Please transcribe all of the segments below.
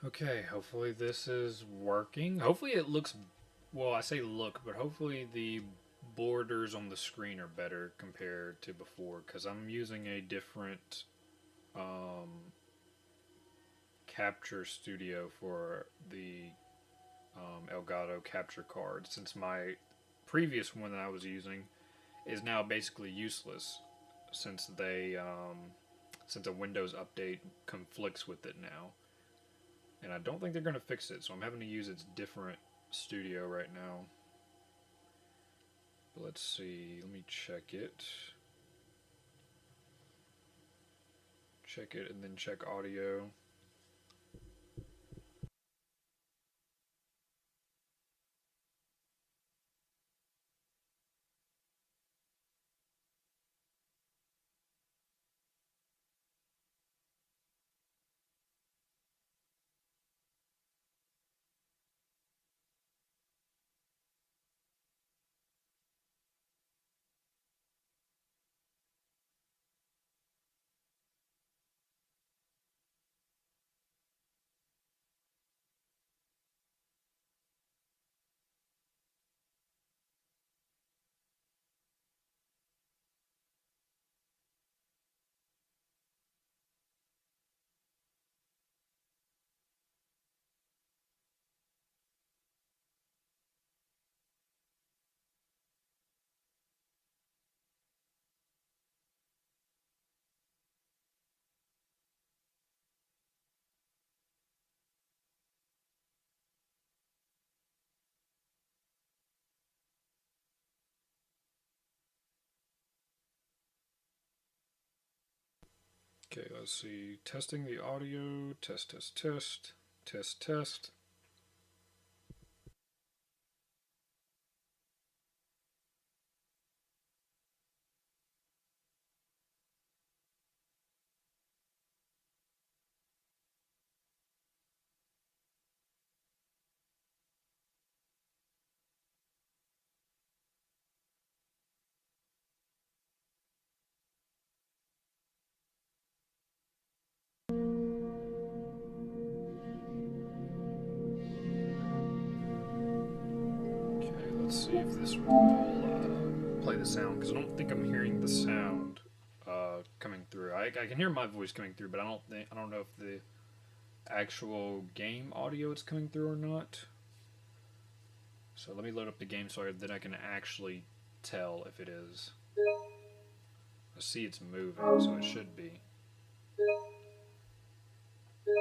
Okay, hopefully this is working. Hopefully it looks, well, I say look, but hopefully the borders on the screen are better compared to before because I'm using a different um, capture studio for the Elgato capture card since my previous one that I was using is now basically useless since since a Windows update conflicts with it now. And I don't think they're going to fix it, so I'm having to use its different studio right now. But let's see, let me check it. Check it and then check audio. Okay, let's see. Testing the audio. Test, test, test. Test, test. Okay, let's see if this will play the sound because I don't think I'm hearing the sound coming through. I can hear my voice coming through, but I don't know if the actual game audio is coming through or not. So let me load up the game so that I can actually tell if it is. I see it's moving, so it should be.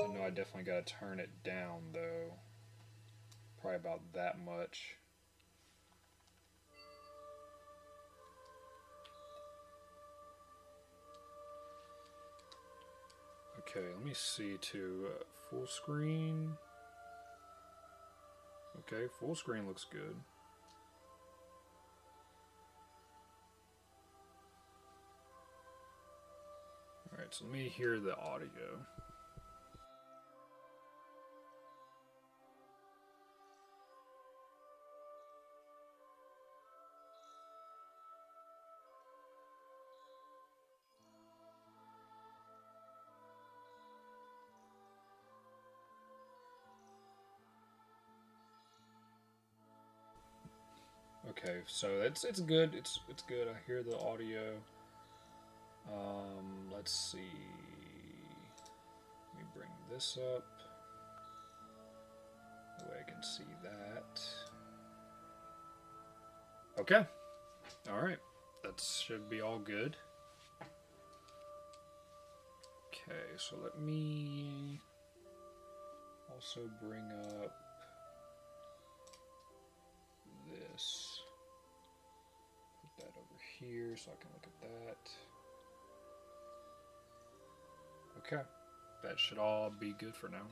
I know I definitely gotta turn it down though. Probably about that much. Okay, let me see to full screen. Okay, full screen looks good. Alright, so let me hear the audio. Okay, so it's good. It's good. I hear the audio. Let's see. Let me bring this up. That way I can see that. Okay. All right. That should be all good. Okay, so let me also bring up this. Put that over here so I can look at that. Okay, that should all be good for now.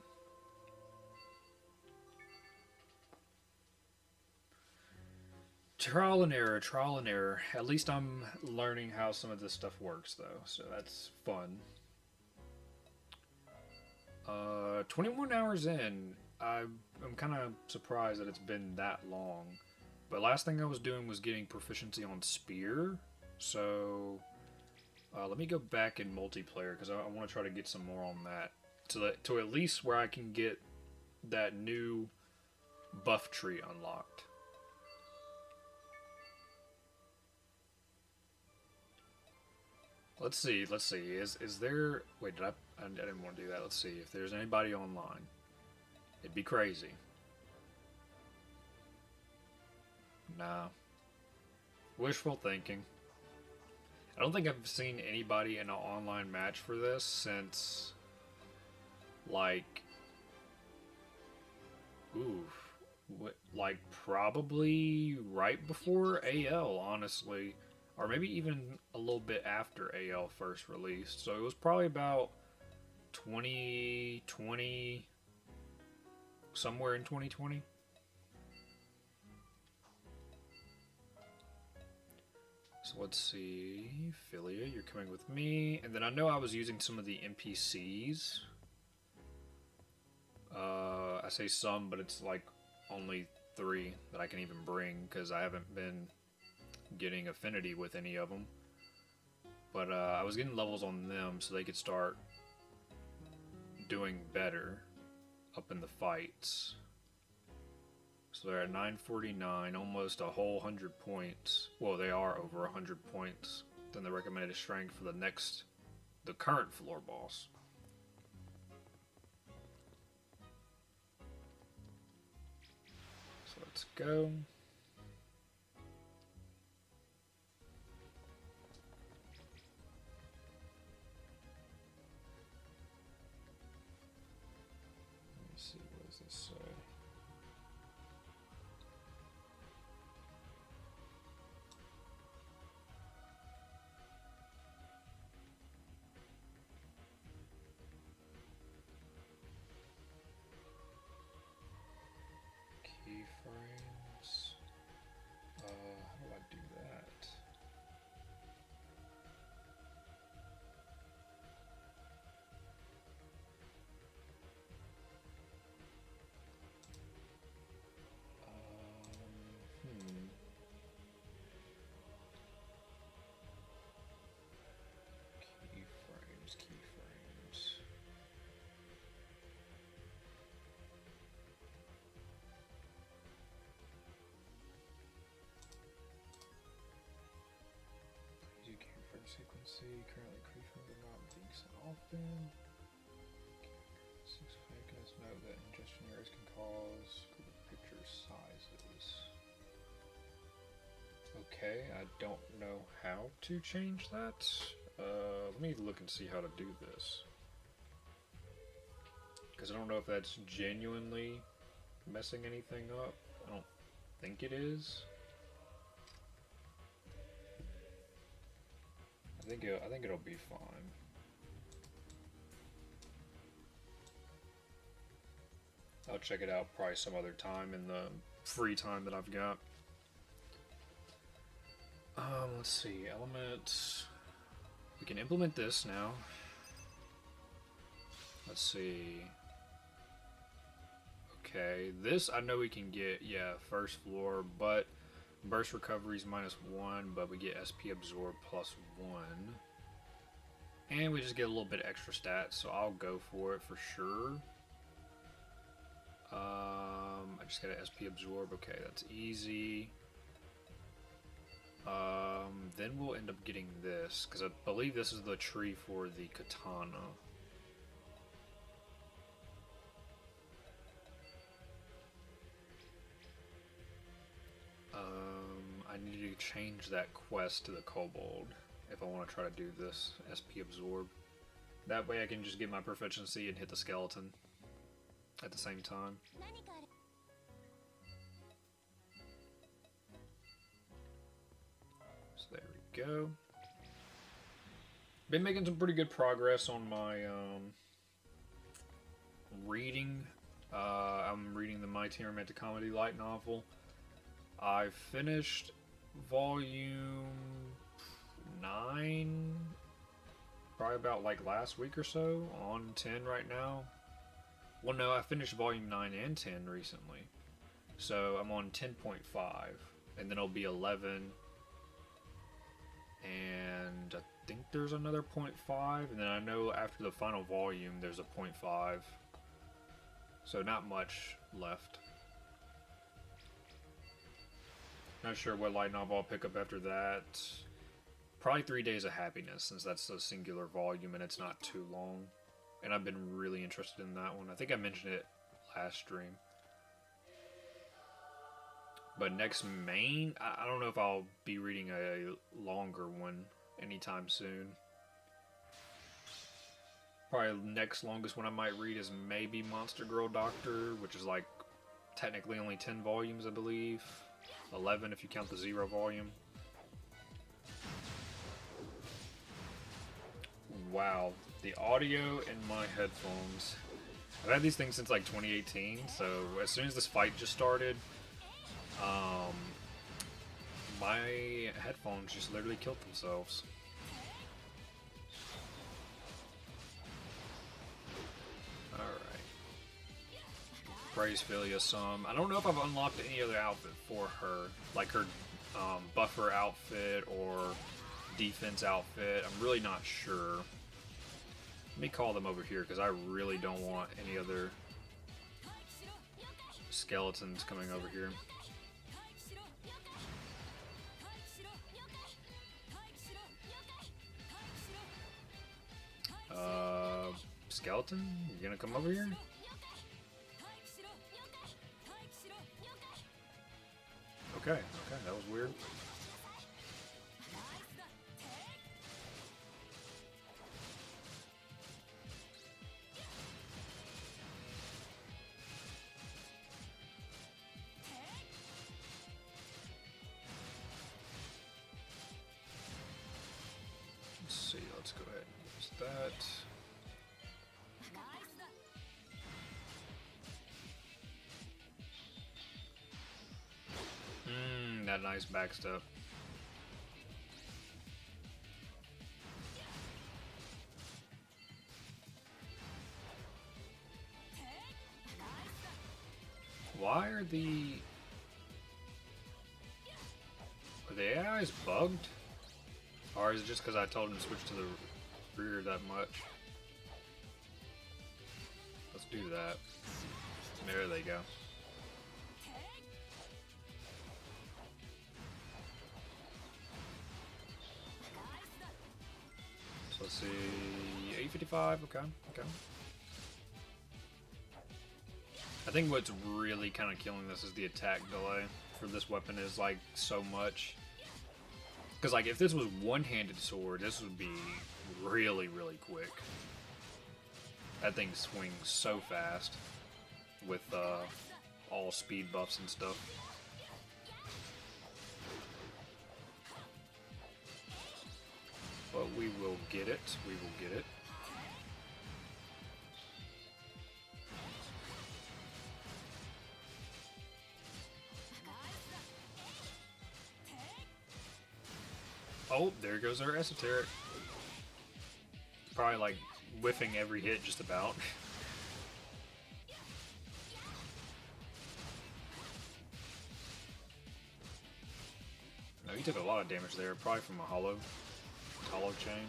Trial and error, trial and error. At least I'm learning how some of this stuff works, though, so that's fun. 21 hours in, I'm kind of surprised that it's been that long. But last thing I was doing was getting proficiency on spear, so let me go back in multiplayer because I want to try to get some more on that to at least where I can get that new buff tree unlocked. Let's see. Is there? Wait, I didn't want to do that. Let's see if there's anybody online. It'd be crazy. Nah. Wishful thinking. I don't think I've seen anybody in an online match for this since, like, like probably right before AL, honestly. Or maybe even a little bit after AL first released. So it was probably about 2020, somewhere in 2020. So let's see, Philia, you're coming with me. And then I know I was using some of the NPCs. I say some, but it's like only 3 that I can even bring because I haven't been getting affinity with any of them. But I was getting levels on them so they could start doing better up in the fights. So they're at 949, almost a whole 100 points. Well, they are over 100 points than the recommended strength for the current floor boss. So let's go. Let me see, what does this say? Keyframes. How do I do that? Keyframes. You keyframe sequency, currently keyframes are not being sent often. 6 fakeness, note that ingestion errors can cause picture sizes. Okay, I don't know how to change that. Let me look and see how to do this. Because I don't know if that's genuinely messing anything up. I don't think it is. I think it'll be fine. I'll check it out probably some other time in the free time that I've got. Let's see, elements. We can implement this now. Let's see. Okay, this I know we can get, yeah, first floor, but burst recovery is -1, but we get SP absorb +1. And we just get a little bit extra stats, so I'll go for it for sure. I just got an SP absorb, okay, that's easy. Then we'll end up getting this, because I believe this is the tree for the katana. I need to change that quest to the kobold if I want to try to do this SP absorb. That way I can just get my proficiency and hit the skeleton at the same time. So there we go. Been making some pretty good progress on my reading. I'm reading the My Teen Romantic Comedy light novel. I finished volume 9 probably about like last week or so, on 10 right now. Well, no, I finished volume 9 and 10 recently, so I'm on 10.5, and then it'll be 11, and I think there's another 0.5, and then I know after the final volume there's a 0.5. So not much left. Not sure what light novel I'll pick up after that. Probably 3 Days of Happiness, since that's a singular volume and it's not too long. And I've been really interested in that one. I think I mentioned it last stream. But next main, I don't know if I'll be reading a longer one anytime soon. Probably next longest one I might read is maybe Monster Girl Doctor, which is like technically only 10 volumes, I believe. 11 if you count the 0 volume. Wow, the audio in my headphones. I've had these things since like 2018, so as soon as this fight just started, my headphones just literally killed themselves. Alright. Praise Philia some. I don't know if I've unlocked any other outfit for her, like her buffer outfit or defense outfit. I'm really not sure. Let me call them over here because I really don't want any other skeletons coming over here. Skeleton? You gonna come over here? Okay, that was weird. Let's see, let's go ahead and use that. That nice backstep. Why are the AIs bugged? Or is it just because I told them to switch to the rear that much? Let's do that. There they go. So let's see, 855, okay. I think what's really kind of killing this is the attack delay for this weapon is like so much. Because like if this was one-handed sword, this would be really, really quick. That thing swings so fast with all speed buffs and stuff. But we will get it. We will get it. Oh, there goes our esoteric. Probably like whiffing every hit just about. No, he took a lot of damage there, probably from a hollow chain.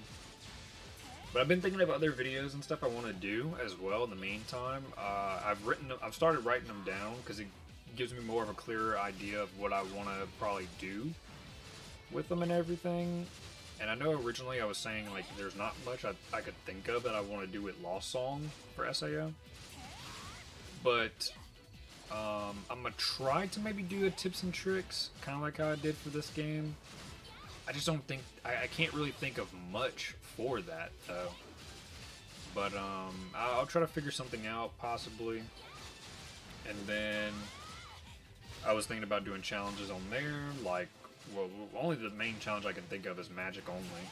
But I've been thinking of other videos and stuff I want to do as well in the meantime. I've started writing them down because it gives me more of a clearer idea of what I want to probably do with them and everything. And I know originally I was saying like there's not much I could think of that I want to do with Lost Song for SAO. But I'm going to try to maybe do a tips and tricks, kind of like how I did for this game. I just don't think, I can't really think of much for that though. But I'll try to figure something out possibly. And then I was thinking about doing challenges on there, like, well, only the main challenge I can think of is magic only.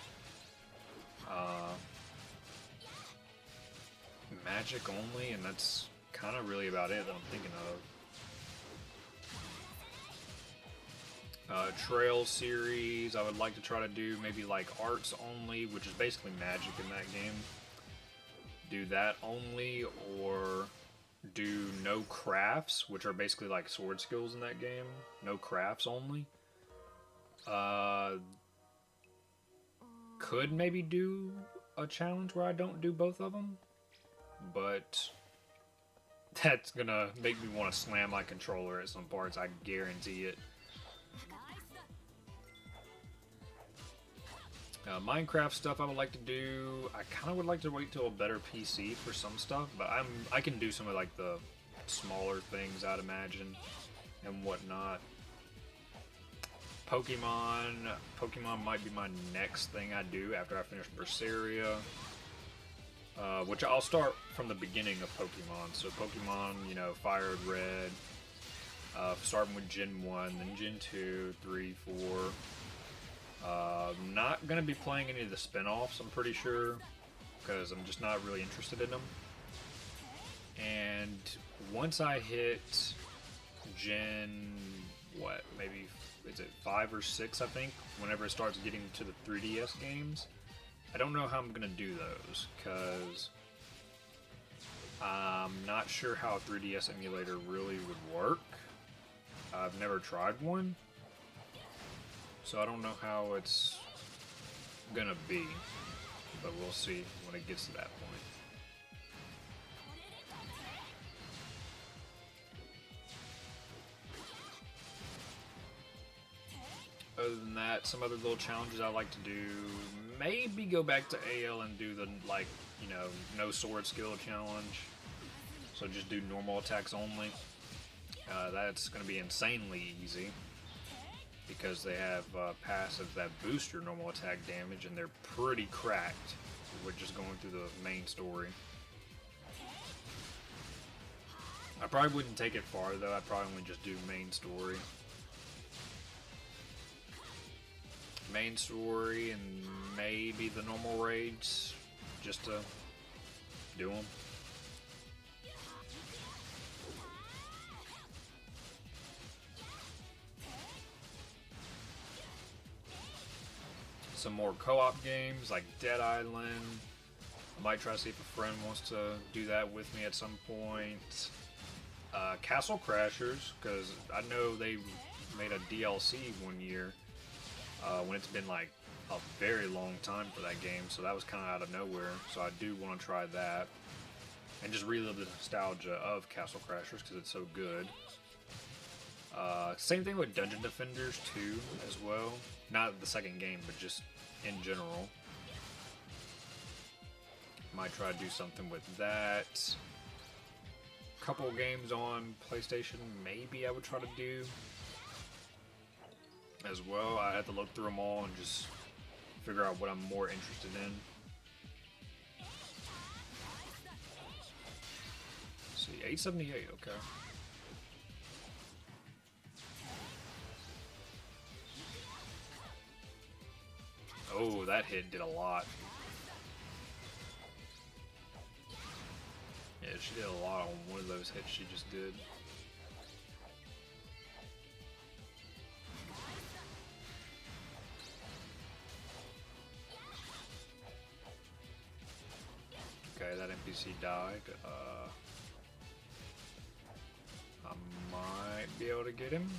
Magic only, and that's kind of really about it that I'm thinking of. Trail series, I would like to try to do maybe like arts only, which is basically magic in that game. Do that only, or do no crafts, which are basically like sword skills in that game. No crafts only. Could maybe do a challenge where I don't do both of them, but That's gonna make me want to slam my controller at some parts, I guarantee it. Minecraft stuff I would like to do. I kind of would like to wait till a better PC for some stuff, but I can do some of like the smaller things, I'd imagine, and whatnot. Pokemon might be my next thing I do after I finish Berseria, which I'll start from the beginning of Pokemon. So Pokemon, you know, Fire and Red, starting with Gen 1, then Gen 2, 3, 4. Not gonna be playing any of the spin-offs, I'm pretty sure, because I'm just not really interested in them. And once I hit Gen, what, maybe, is it 5 or 6, I think, whenever it starts getting to the 3DS games, I don't know how I'm gonna do those, because I'm not sure how a 3DS emulator really would work. I've never tried one. So I don't know how it's gonna be, but we'll see when it gets to that point. Other than that, some other little challenges I like to do, maybe go back to AL and do the, like, you know, no sword skill challenge. So just do normal attacks only. That's gonna be insanely easy, because they have passives that boost your normal attack damage, and they're pretty cracked. We're just going through the main story. I probably wouldn't take it far though, I'd probably only just do main story. Main story and maybe the normal raids, just to do them. Some more co-op games like Dead Island. I might try to see if a friend wants to do that with me at some point. Castle Crashers, because I know they made a DLC one year when it's been like a very long time for that game, so that was kind of out of nowhere. So I do want to try that and just relive the nostalgia of Castle Crashers because it's so good. Same thing with Dungeon Defenders 2 as well. Not the second game, but just in general. Might try to do something with that. Couple games on PlayStation, maybe I would try to do as well. I had to look through them all and just figure out what I'm more interested in. Let's see, 878, okay. Oh, that hit did a lot. Yeah, she did a lot on one of those hits she just did. Okay, that NPC died. I might be able to get him.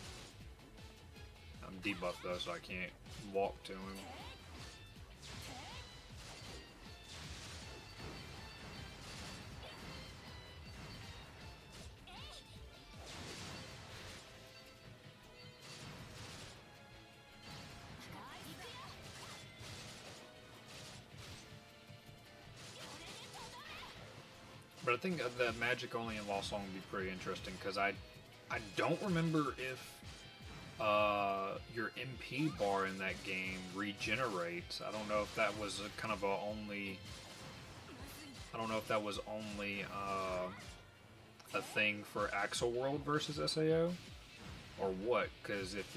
I'm debuffed though, so I can't walk to him. But I think the magic only in Lost Song would be pretty interesting, because I don't remember if your MP bar in that game regenerates. I don't know if that was a kind of a only. I don't know if that was only a thing for Axel World versus SAO, or what. Because if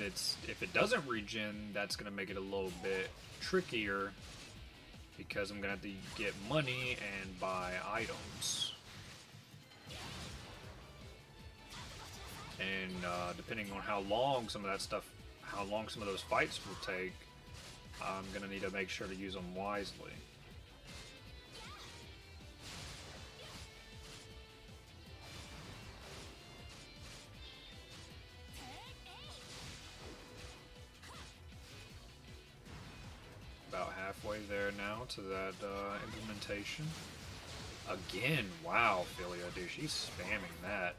it doesn't regen, that's gonna make it a little bit trickier, because I'm gonna have to get money and buy items. And depending on how long some of those fights will take, I'm gonna need to make sure to use them wisely. About halfway there now to that implementation. Again, wow, Philia, dude, she's spamming that.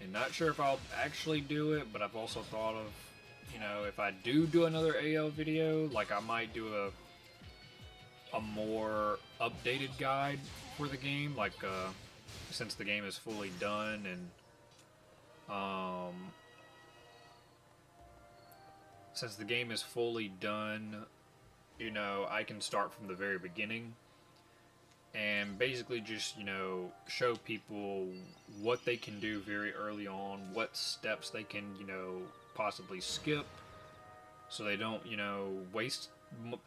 And not sure if I'll actually do it, but I've also thought of, you know, if I do another AO video, like I might do a more updated guide for the game, like since the game is fully done, and since the game is fully done, you know, I can start from the very beginning and basically just, you know, show people what they can do very early on, what steps they can, you know, possibly skip so they don't, you know, waste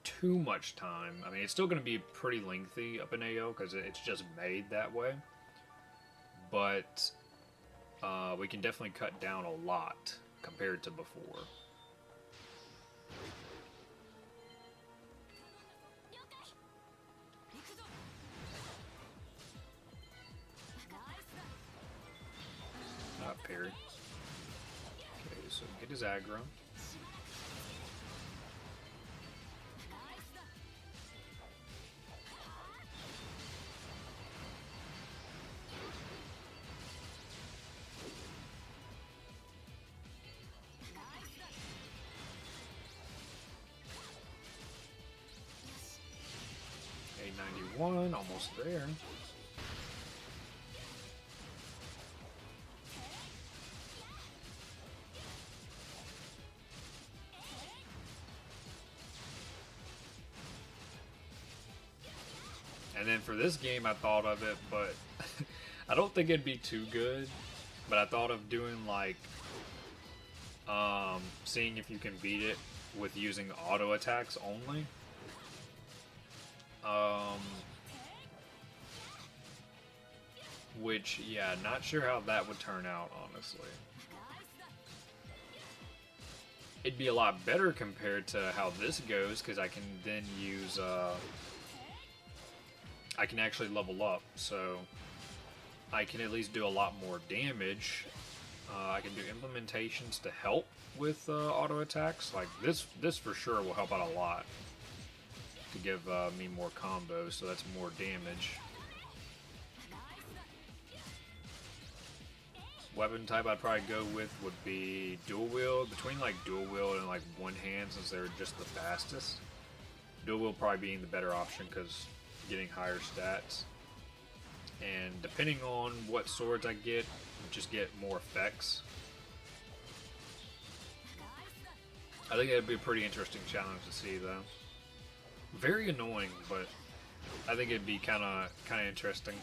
too much time. I mean, it's still going to be pretty lengthy up in AO because it's just made that way, but we can definitely cut down a lot compared to before. Parry. Okay, so get his aggro. A91, almost there. And then for this game, I thought of it, but I don't think it'd be too good. But I thought of doing like, seeing if you can beat it with using auto attacks only. Which, yeah, not sure how that would turn out, honestly. It'd be a lot better compared to how this goes, because I can then use, I can actually level up, so I can at least do a lot more damage. I can do implementations to help with auto attacks. Like this for sure will help out a lot to give me more combos, so that's more damage. Weapon type I'd probably go with would be dual wield. Between like dual wield and like one hand, since they're just the fastest. Dual wield probably being the better option because getting higher stats. And depending on what swords I get, just get more effects. I think that'd be a pretty interesting challenge to see, though. Very annoying, but I think it'd be kind of interesting.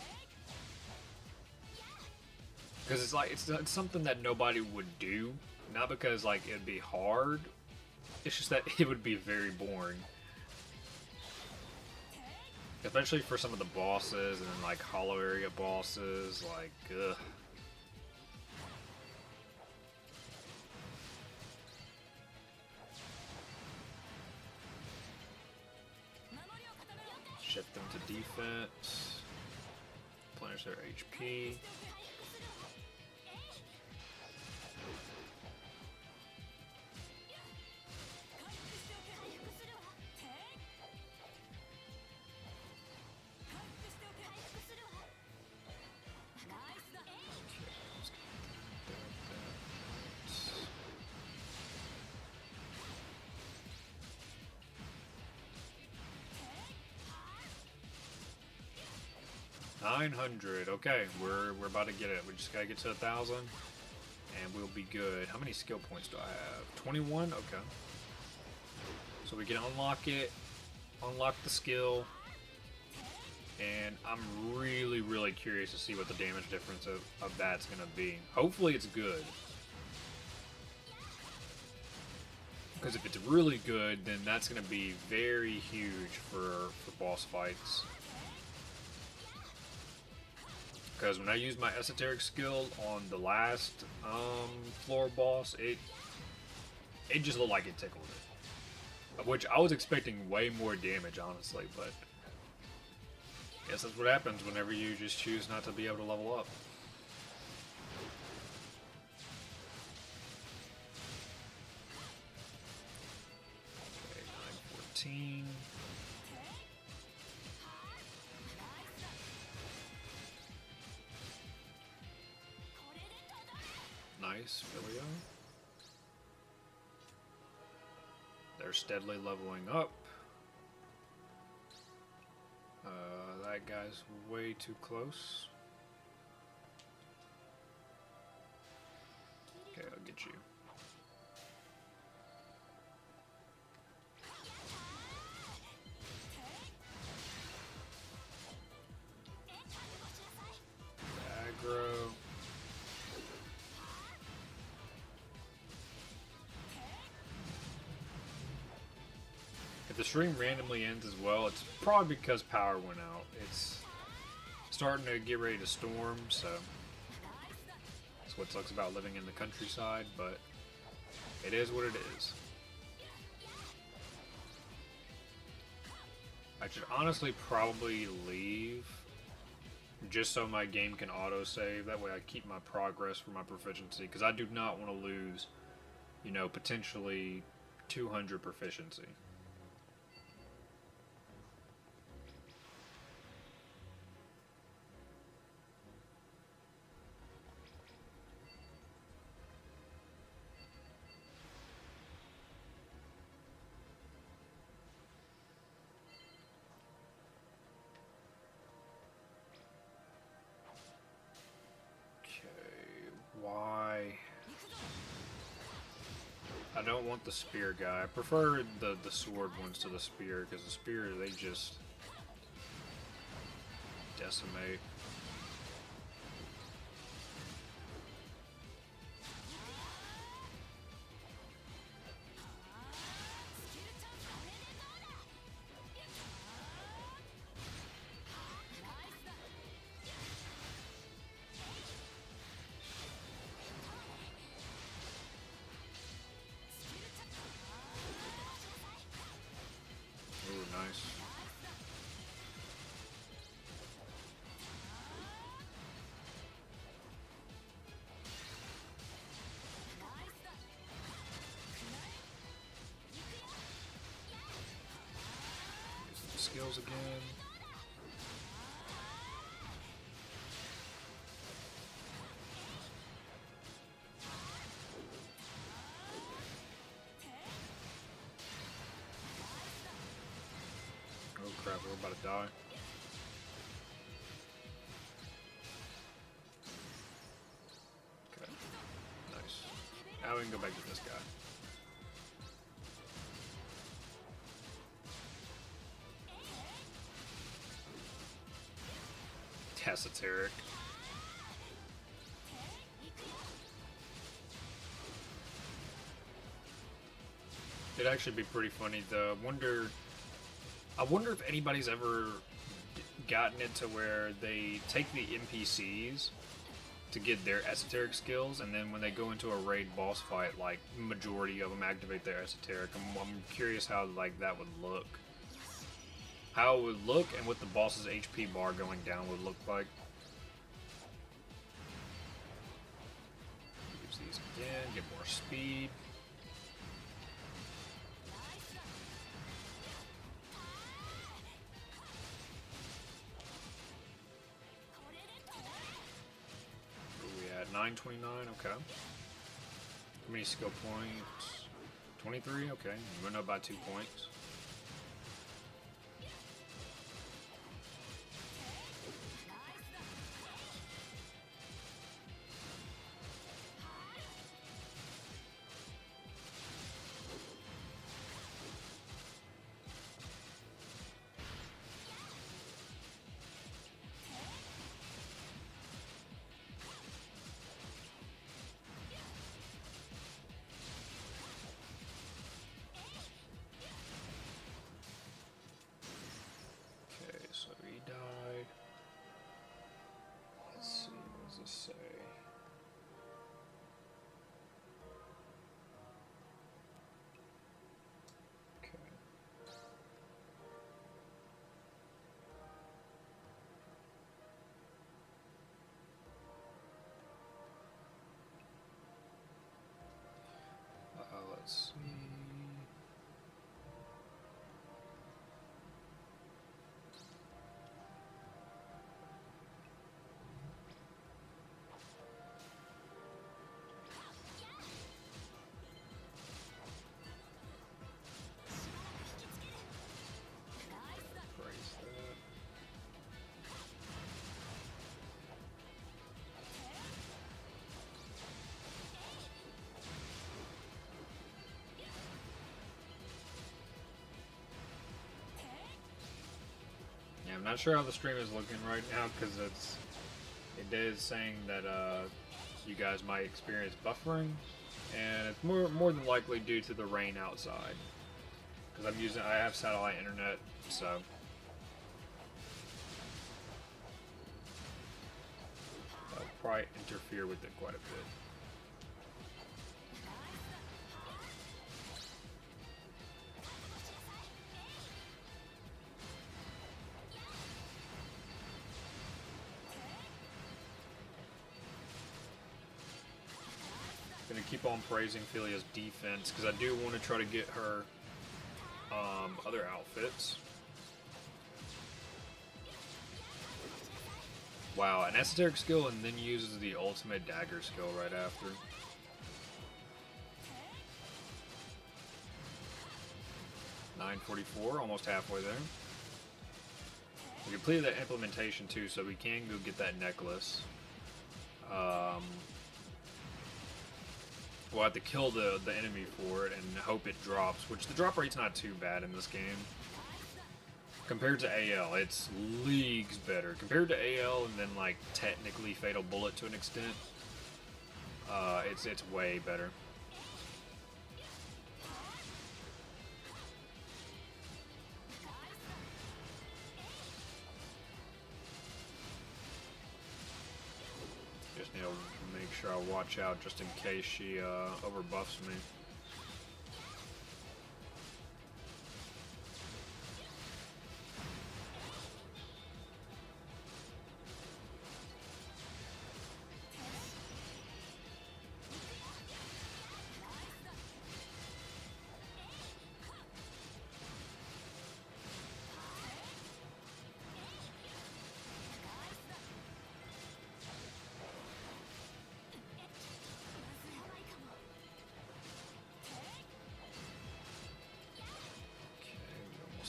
Because it's like it's something that nobody would do, not because like it'd be hard. It's just that it would be very boring. Especially for some of the bosses and like hollow area bosses, like, ugh. Shift them to defense. Replenish their HP. $900. Okay, we're about to get it. We just gotta get to 1,000, and we'll be good. How many skill points do I have? 21. Okay. So we can unlock it, unlock the skill, and I'm really curious to see what the damage difference of that's gonna be. Hopefully it's good. Because if it's really good, then that's gonna be very huge for boss fights. Because when I used my esoteric skill on the last floor boss, it just looked like it tickled it. Which I was expecting way more damage, honestly, but I guess that's what happens whenever you just choose not to be able to level up. Okay, 914. Nice, Filio. They're steadily leveling up. That guy's way too close. Okay, I'll get you. Aggro. If the stream randomly ends as well, it's probably because power went out. It's starting to get ready to storm, so that's what sucks about living in the countryside, but it is what it is. I should honestly probably leave just so my game can autosave. That way I keep my progress for my proficiency, because I do not want to lose, you know, potentially 200 proficiency. Why? I don't want the spear guy. I prefer the sword ones to the spear, because the spear, they just decimate. Nice. Skills again. Oh crap, we're about to die. Okay, nice. Now we can go back to this guy. Esoteric. It'd actually be pretty funny though. I wonder if anybody's ever gotten it to where they take the NPCs to get their esoteric skills, and then when they go into a raid boss fight, like majority of them activate their esoteric. I'm curious how like that would look. How it would look, and what the boss's HP bar going down would look like. Use these again, get more speed. Where we at? 929, okay. How many skill points? 23, okay. You went up by 2 points. I'm not sure how the stream is looking right now because it is saying that you guys might experience buffering, and it's more than likely due to the rain outside. Because I have satellite internet, so I'll probably interfere with it quite a bit. Gonna keep on praising Philia's defense because I do want to try to get her other outfits. Wow, an esoteric skill and then uses the ultimate dagger skill right after. $944, almost halfway there. We completed that implementation too, so we can go get that necklace. We'll have to kill the enemy for it and hope it drops, which the drop rate's not too bad in this game. Compared to AL, it's leagues better. Compared to AL and then like technically Fatal Bullet to an extent, it's way better. Just need to make sure I watch out just in case she overbuffs me.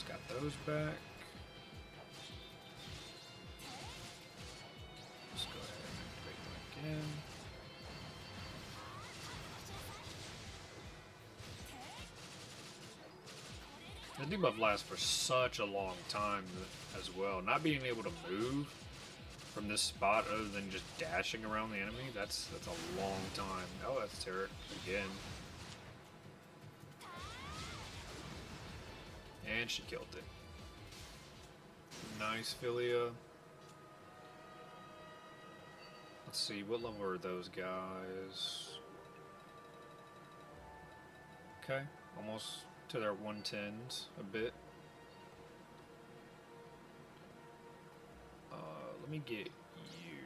Got those back. Let's go ahead and activate them again. The debuff lasts for such a long time as well. Not being able to move from this spot other than just dashing around the enemy, that's a long time. Oh, that's Terror again. And she killed it. Nice, Philia. Let's see, what level are those guys? Okay, almost to their 110s a bit. Let me get you.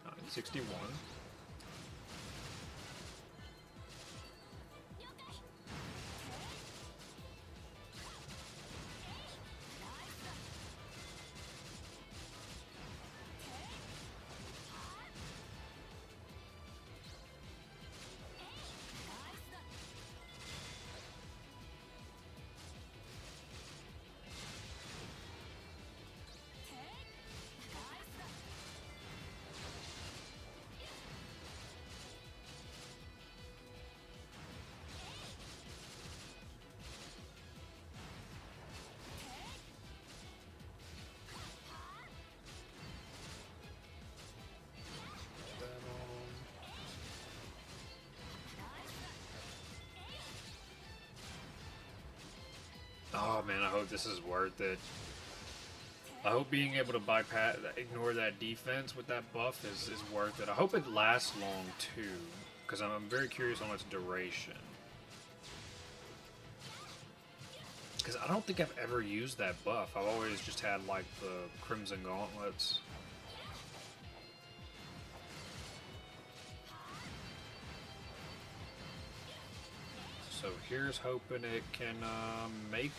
961. Oh man, I hope this is worth it. I hope being able to ignore that defense with that buff is worth it. I hope it lasts long too, because I'm very curious on its duration. Because I don't think I've ever used that buff. I've always just had like the Crimson Gauntlets. So here's hoping it can make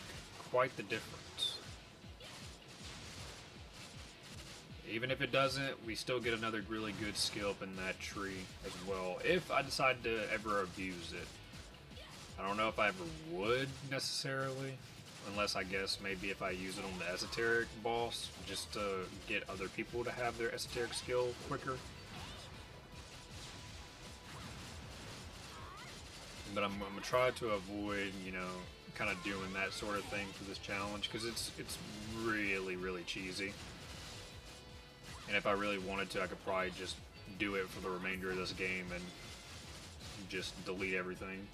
quite the difference. Even if it doesn't, we still get another really good skill up in that tree as well, if I decide to ever abuse it. I don't know if I ever would necessarily, unless I guess maybe if I use it on the esoteric boss, just to get other people to have their esoteric skill quicker. But I'm going to try to avoid, you know, kind of doing that sort of thing for this challenge because it's really cheesy. And if I really wanted to, I could probably just do it for the remainder of this game and just delete everything.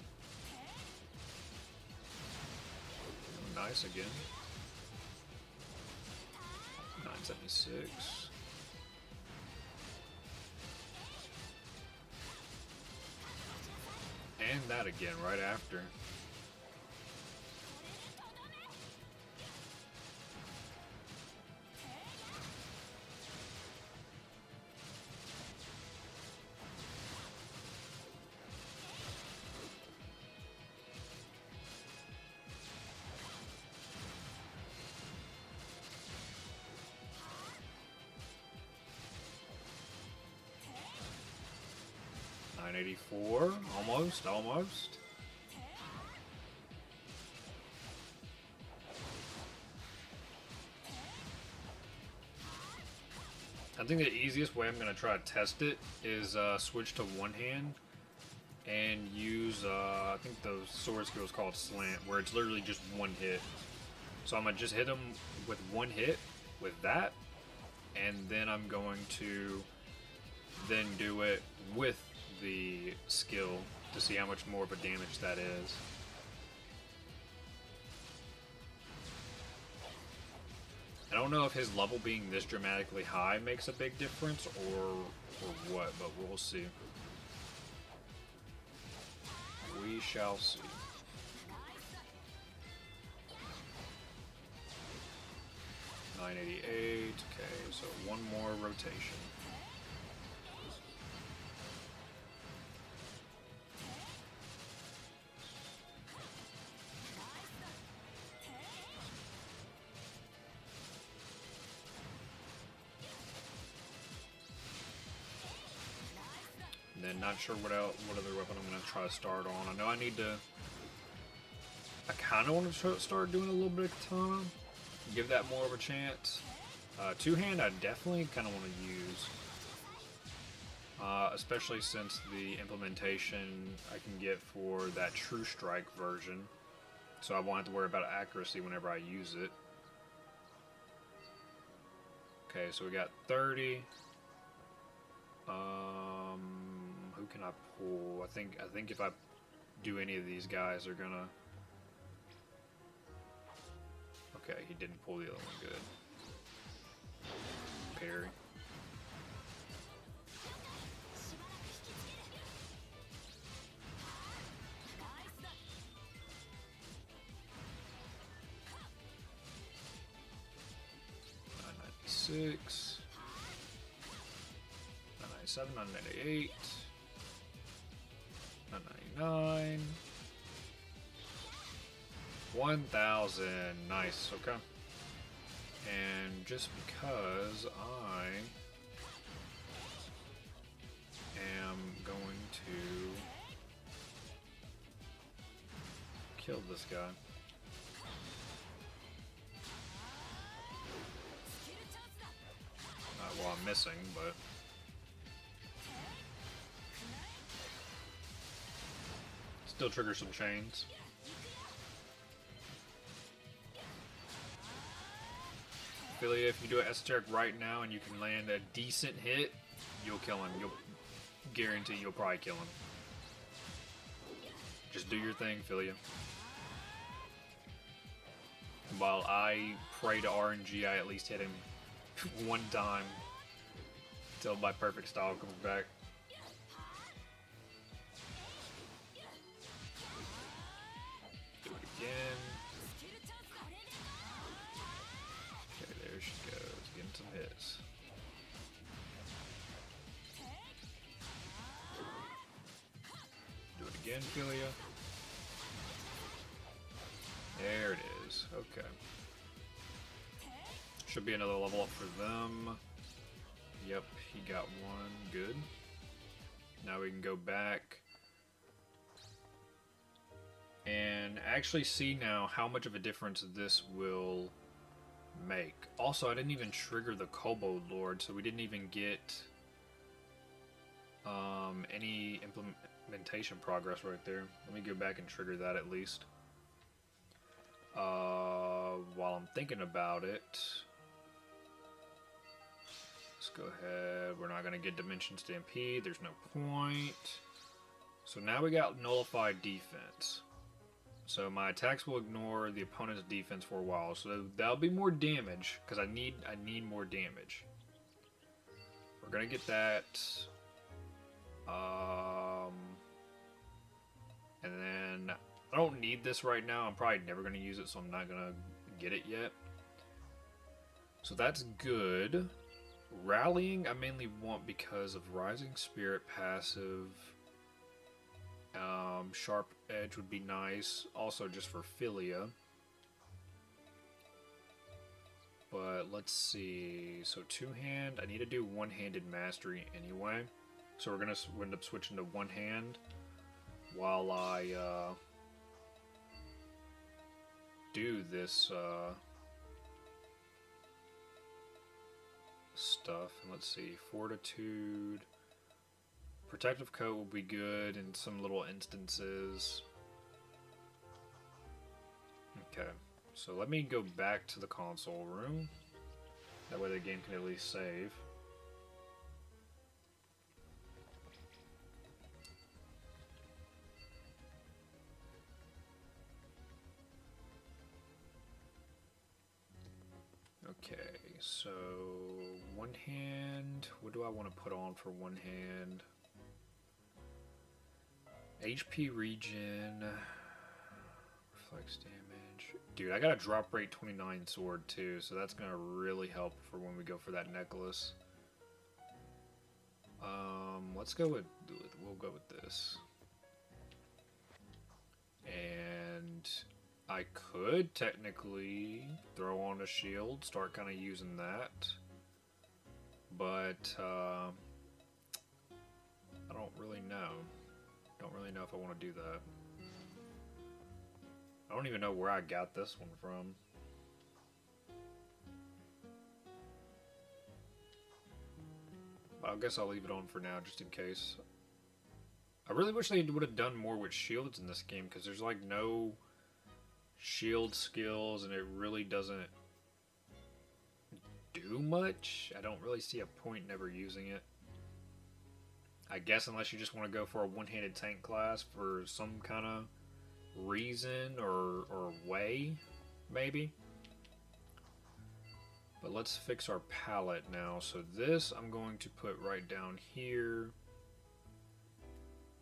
Oh, nice again. 976. And that again right after. $984, almost. I think the easiest way I'm going to try to test it is switch to one hand and use, I think the sword skill is called Slant, where it's literally just one hit. So I'm going to just hit him with one hit with that, and then I'm going to then do it with the skill to see how much more of a damage that is. I don't know if his level being this dramatically high makes a big difference or what, but we'll see. We shall see. $988, okay, so one more rotation. And not sure what other weapon I'm going to try to start on. I know I need to... I kind of want to start doing a little bit of katana. Give that more of a chance. Two-hand I definitely kind of want to use. Especially since the implementation I can get for that True Strike version. So I won't have to worry about accuracy whenever I use it. Okay, so we got 30. Who can I pull? I think if I do any of these guys, they're gonna... Okay, he didn't pull the other one good. Parry. $996. $997, $998. $999. 1,000. Nice, okay. And just because I am going to kill this guy. Well, I'm missing, but still trigger some chains. Philia, if you do an esoteric right now and you can land a decent hit, you'll kill him. You'll guarantee you'll probably kill him. Just do your thing, Philia. While I pray to RNG, I at least hit him one time until my perfect style comes back. Do it again. Okay, there she goes, getting some hits. Do it again, Philia. There it is. Okay. Should be another level up for them. Yep, he got one. Good. Now we can go back and actually see now how much of a difference this will make. Also, I didn't even trigger the Kobold Lord, so we didn't even get any implementation progress right there. Let me go back and trigger that at least. While I'm thinking about it, let's go ahead. We're not going to get Dimension Stampede. There's no point. So now we got Nullified Defense. So my attacks will ignore the opponent's defense for a while. So that'll be more damage, because I need more damage. We're going to get that. And then I don't need this right now. I'm probably never going to use it, so I'm not going to get it yet. So that's good. Rallying I mainly want because of Rising Spirit passive. Sharp Edge would be nice. Also just for Philia. But let's see. So two-hand. I need to do one-handed mastery anyway. So we're going to end up switching to one-hand while I do this stuff. And let's see. Fortitude. Protective Coat will be good in some little instances. Okay. So let me go back to the console room. That way the game can at least save. Okay, so one hand. What do I want to put on for one hand? HP regen. Reflects damage. Dude, I got a drop rate 29 sword too, so that's gonna really help for when we go for that necklace. Let's go with, we'll go with this. And I could technically throw on a shield, start kind of using that. But I don't really know. Don't really know if I want to do that. I don't even know where I got this one from. But I guess I'll leave it on for now just in case. I really wish they would have done more with shields in this game, because there's like no shield skills and it really doesn't do much. I don't really see a point in ever using it. I guess unless you just want to go for a one-handed tank class for some kind of reason or way, maybe. But let's fix our palette now. So this I'm going to put right down here.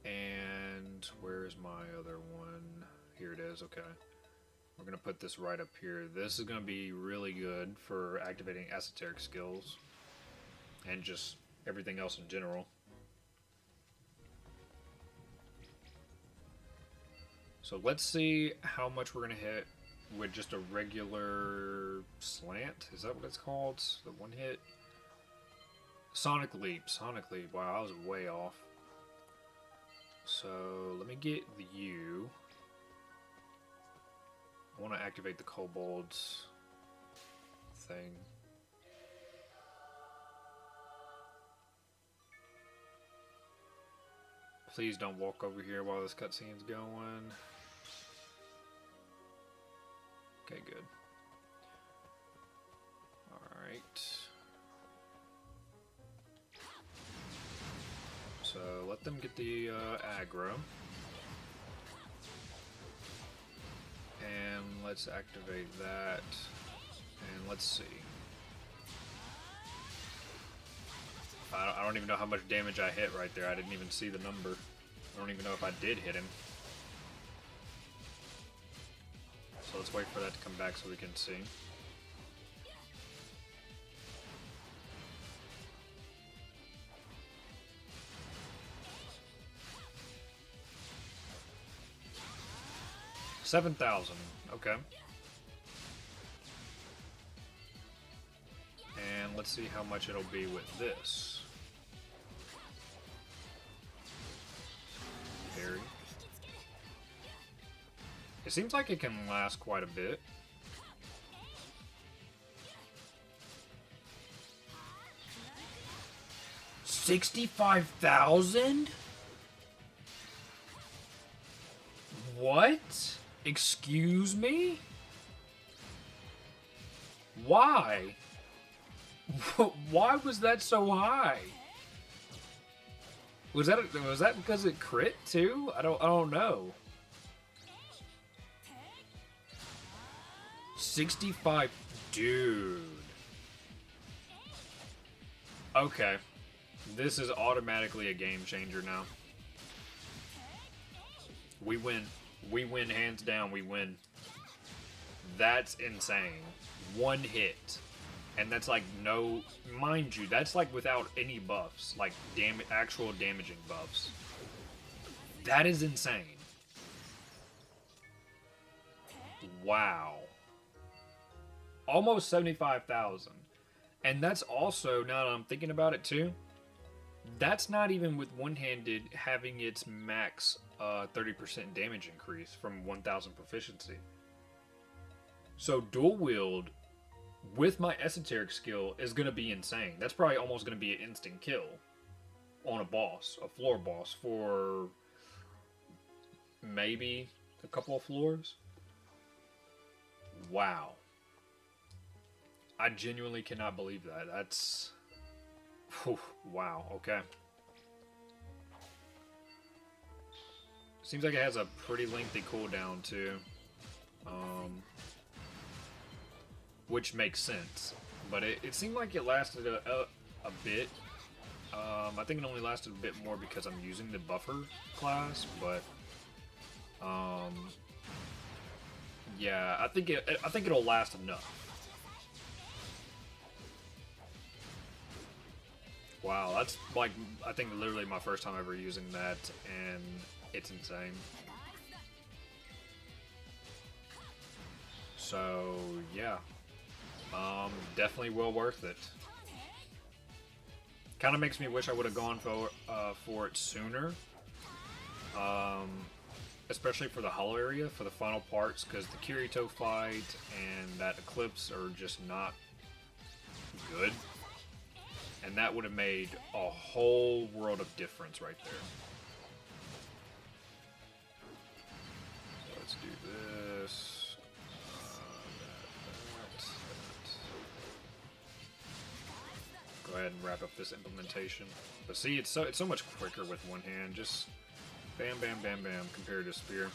And where's my other one? Here it is, okay. We're going to put this right up here. This is going to be really good for activating esoteric skills. And just everything else in general. So let's see how much we're going to hit with just a regular slant. Is that what it's called? The one hit? Sonic Leap. Sonic Leap. Wow, I was way off. So let me get the U. I want to activate the kobolds thing. Please don't walk over here while this cutscene's going. Okay, good. Alright. So let them get the aggro. And let's activate that. And let's see. I don't even know how much damage I hit right there. I didn't even see the number. I don't even know if I did hit him. So let's wait for that to come back so we can see. $7,000. Okay. And let's see how much it'll be with this. Parry. It seems like it can last quite a bit. $65,000? What? Excuse me? Why? Why was that so high? Was that because it crit too? I don't know. 65, dude. Okay. This is automatically a game changer now. We win. We win hands down, we win. That's insane. One hit. And that's like no, mind you, that's like without any buffs, like actual damaging buffs. That is insane. Wow. Almost 75,000. And that's also, now that I'm thinking about it too, that's not even with one-handed having its max 30% damage increase from 1,000 proficiency. So dual wield with my esoteric skill is going to be insane. That's probably almost going to be an instant kill on a boss, a floor boss, for maybe a couple of floors. Wow. I genuinely cannot believe that. That's... Whew, wow, okay. Seems like it has a pretty lengthy cooldown too. Which makes sense. But it seemed like it lasted a bit. I think it only lasted a bit more because I'm using the buffer class, but yeah, I think it'll last enough. Wow, that's like, I think literally my first time ever using that, and it's insane. So yeah, definitely well worth it. Kind of makes me wish I would have gone for it sooner, especially for the hollow area, for the final parts, because the Kirito fight and that Eclipse are just not good. And that would have made a whole world of difference right there. So let's do this. That. Go ahead and wrap up this implementation. But see, it's so much quicker with one hand. Just bam, bam, bam, bam compared to spear.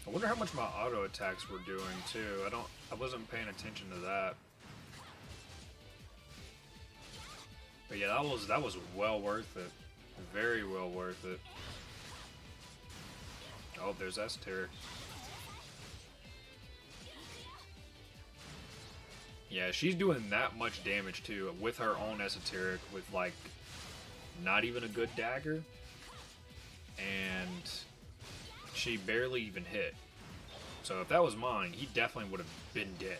I wonder how much my auto attacks were doing too. I wasn't paying attention to that. But yeah, that was well worth it. Very well worth it. Oh, there's esoteric. Yeah, she's doing that much damage too with her own esoteric, with like not even a good dagger, and she barely even hit. So if that was mine, he definitely would have been dead.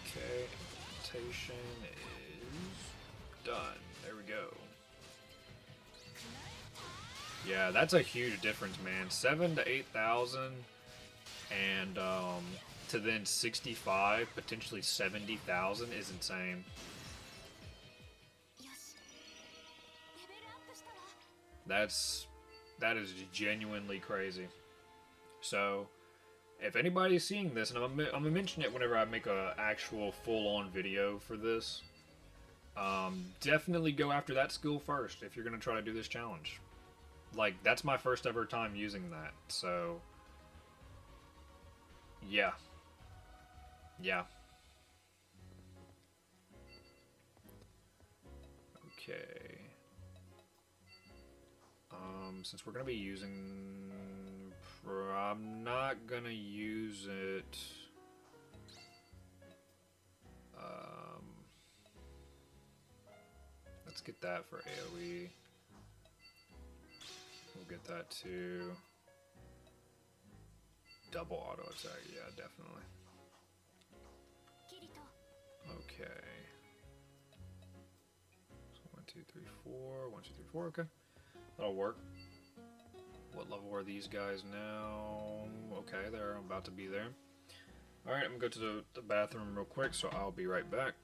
Okay, implementation is done. There we go. Yeah, that's a huge difference, man. 7,000 to 8,000, and to then 65, potentially 70,000 is insane. That is genuinely crazy. So, if anybody's seeing this, and I'm gonna mention it whenever I make a actual full-on video for this, definitely go after that skill first if you're gonna try to do this challenge. Like, that's my first ever time using that, so yeah. Yeah. Okay. Since we're gonna be using, I'm not gonna use it. Let's get that for AoE. We'll get that too. Double auto attack, yeah, definitely. Okay. So 2, 3, 4. 1, 2, 3, 4. Okay. That'll work. What level are these guys now? Okay, they're about to be there. Alright, I'm going to go to the bathroom real quick, so I'll be right back.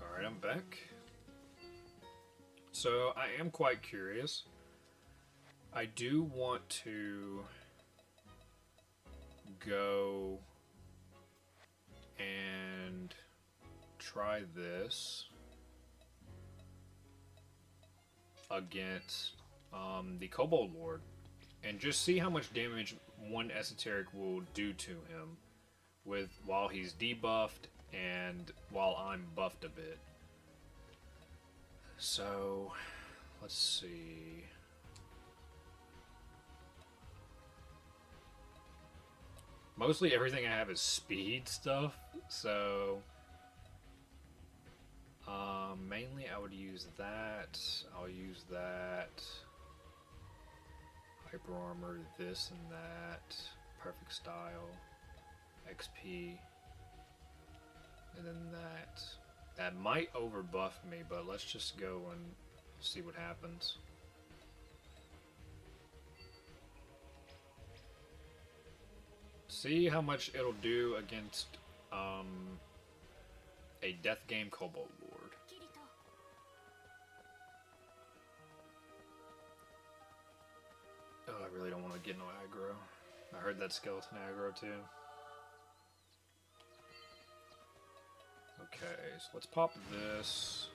Alright, I'm back. So, I am quite curious. I do want to go and try this against the Kobold Lord and just see how much damage one esoteric will do to him while he's debuffed and while I'm buffed a bit. So, let's see. Mostly everything I have is speed stuff, so mainly I would use that. I'll use that. Hyper armor, this and that. Perfect style. XP. And then that. That might overbuff me, but let's just go and see what happens. See how much it'll do against a Death Game Kobold Lord. Oh, I really don't want to get no aggro. I heard that skeleton aggro too. Okay, so let's pop this.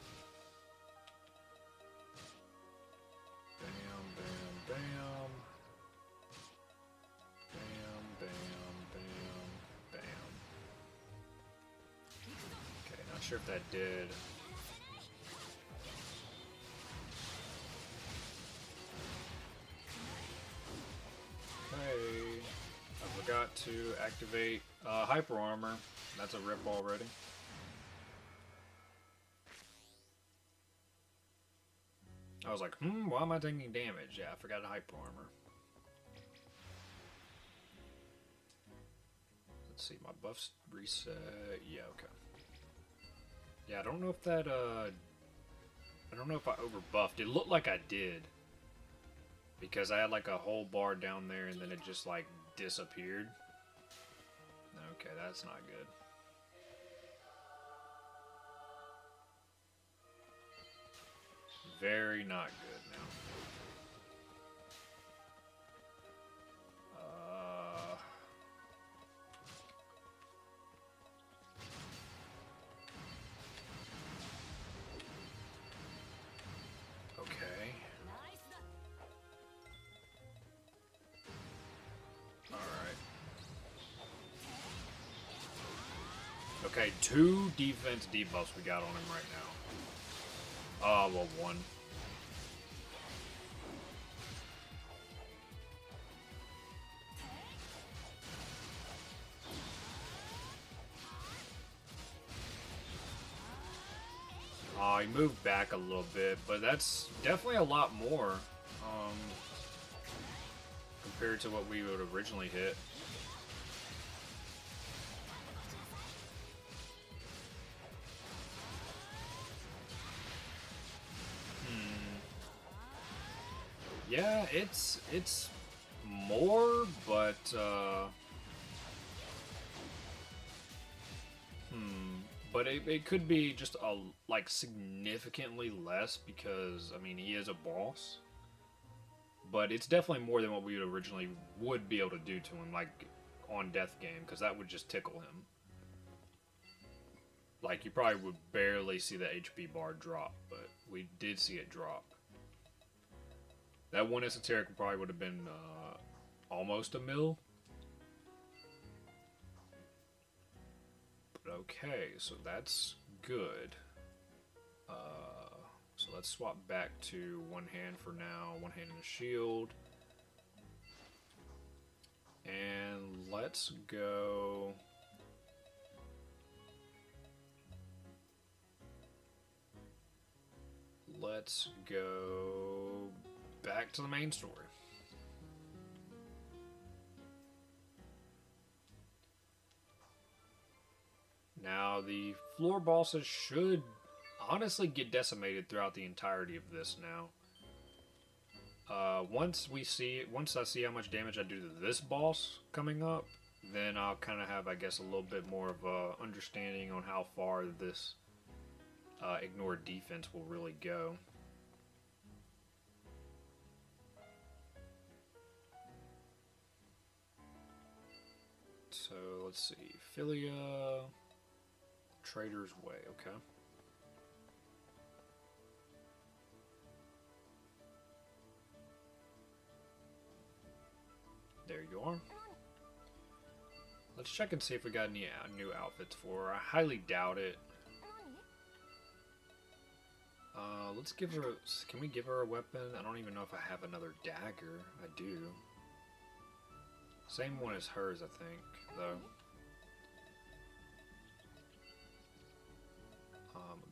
Bam, bam, bam. Bam, bam, bam, bam. Okay, not sure if that did. Okay, I forgot to activate Hyper Armor. That's a rip already. I was like, why am I taking damage? Yeah, I forgot Hyper Armor. Let's see, my buffs reset. Yeah, okay. Yeah, I don't know if that, I don't know if I overbuffed. It looked like I did. Because I had like a whole bar down there and then it just like disappeared. Okay, that's not good. Very not good now. Okay. Alright. Okay, 2 defense debuffs we got on him right now. Well, 1. Oh, he moved back a little bit, but that's definitely a lot more compared to what we would originally hit. Yeah, it's more, but but it could be just like significantly less because I mean he is a boss, but it's definitely more than what we originally would be able to do to him, like on death game, because that would just tickle him. Like you probably would barely see the HP bar drop, but we did see it drop. That one esoteric probably would have been almost a mil. But okay, so that's good. So let's swap back to one hand for now, one hand in the shield. And let's go... Let's go back to the main story. Now, the floor bosses should honestly get decimated throughout the entirety of this now. Once I see how much damage I do to this boss coming up, then I'll kind of have, I guess, a little bit more of a understanding on how far this ignored defense will really go. So let's see, Philia, Trader's Way, okay. There you are. Let's check and see if we got any new outfits for her. I highly doubt it. Let's give her... Can we give her a weapon? I don't even know if I have another dagger. I do. Same one as hers, I think, though.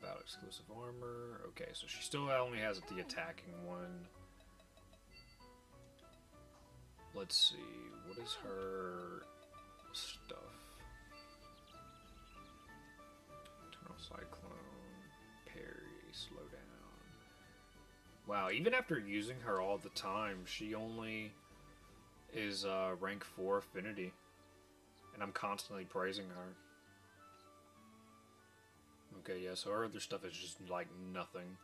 About exclusive armor. Okay, so she still only has the attacking one. Let's see, what is her stuff? Eternal Cyclone, parry, slow down. Wow, even after using her all the time, she only is rank 4 affinity. And I'm constantly praising her. Okay, yeah, so her other stuff is just like nothing.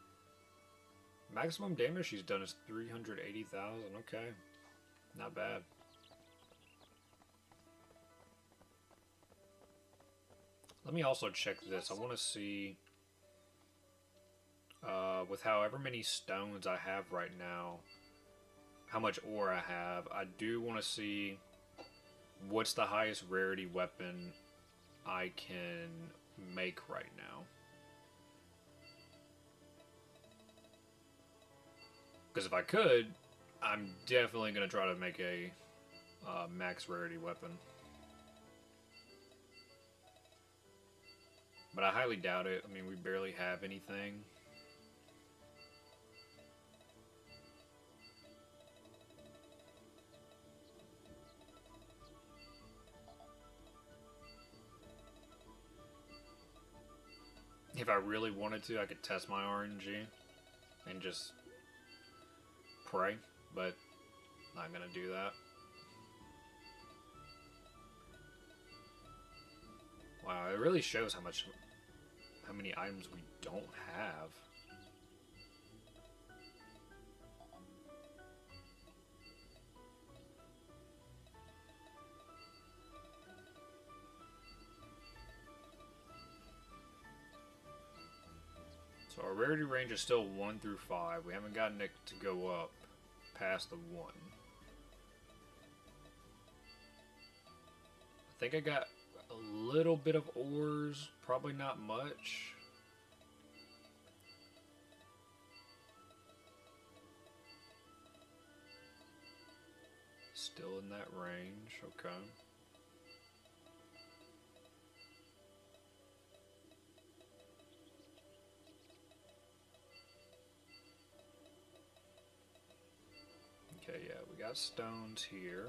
Maximum damage she's done is 380,000, okay. Not bad. Let me also check this. I want to see, with however many stones I have right now, how much ore I have. I do want to see what's the highest rarity weapon I can make right now. Because if I could, I'm definitely going to try to make a max rarity weapon. But I highly doubt it. I mean, we barely have anything. If I really wanted to, I could test my RNG and just pray, but not gonna do that. Wow, it really shows how many items we don't have. So our rarity range is still 1 through 5. We haven't gotten it to go up past the 1. I think I got a little bit of ores, probably not much. Still in that range, okay. got stones here.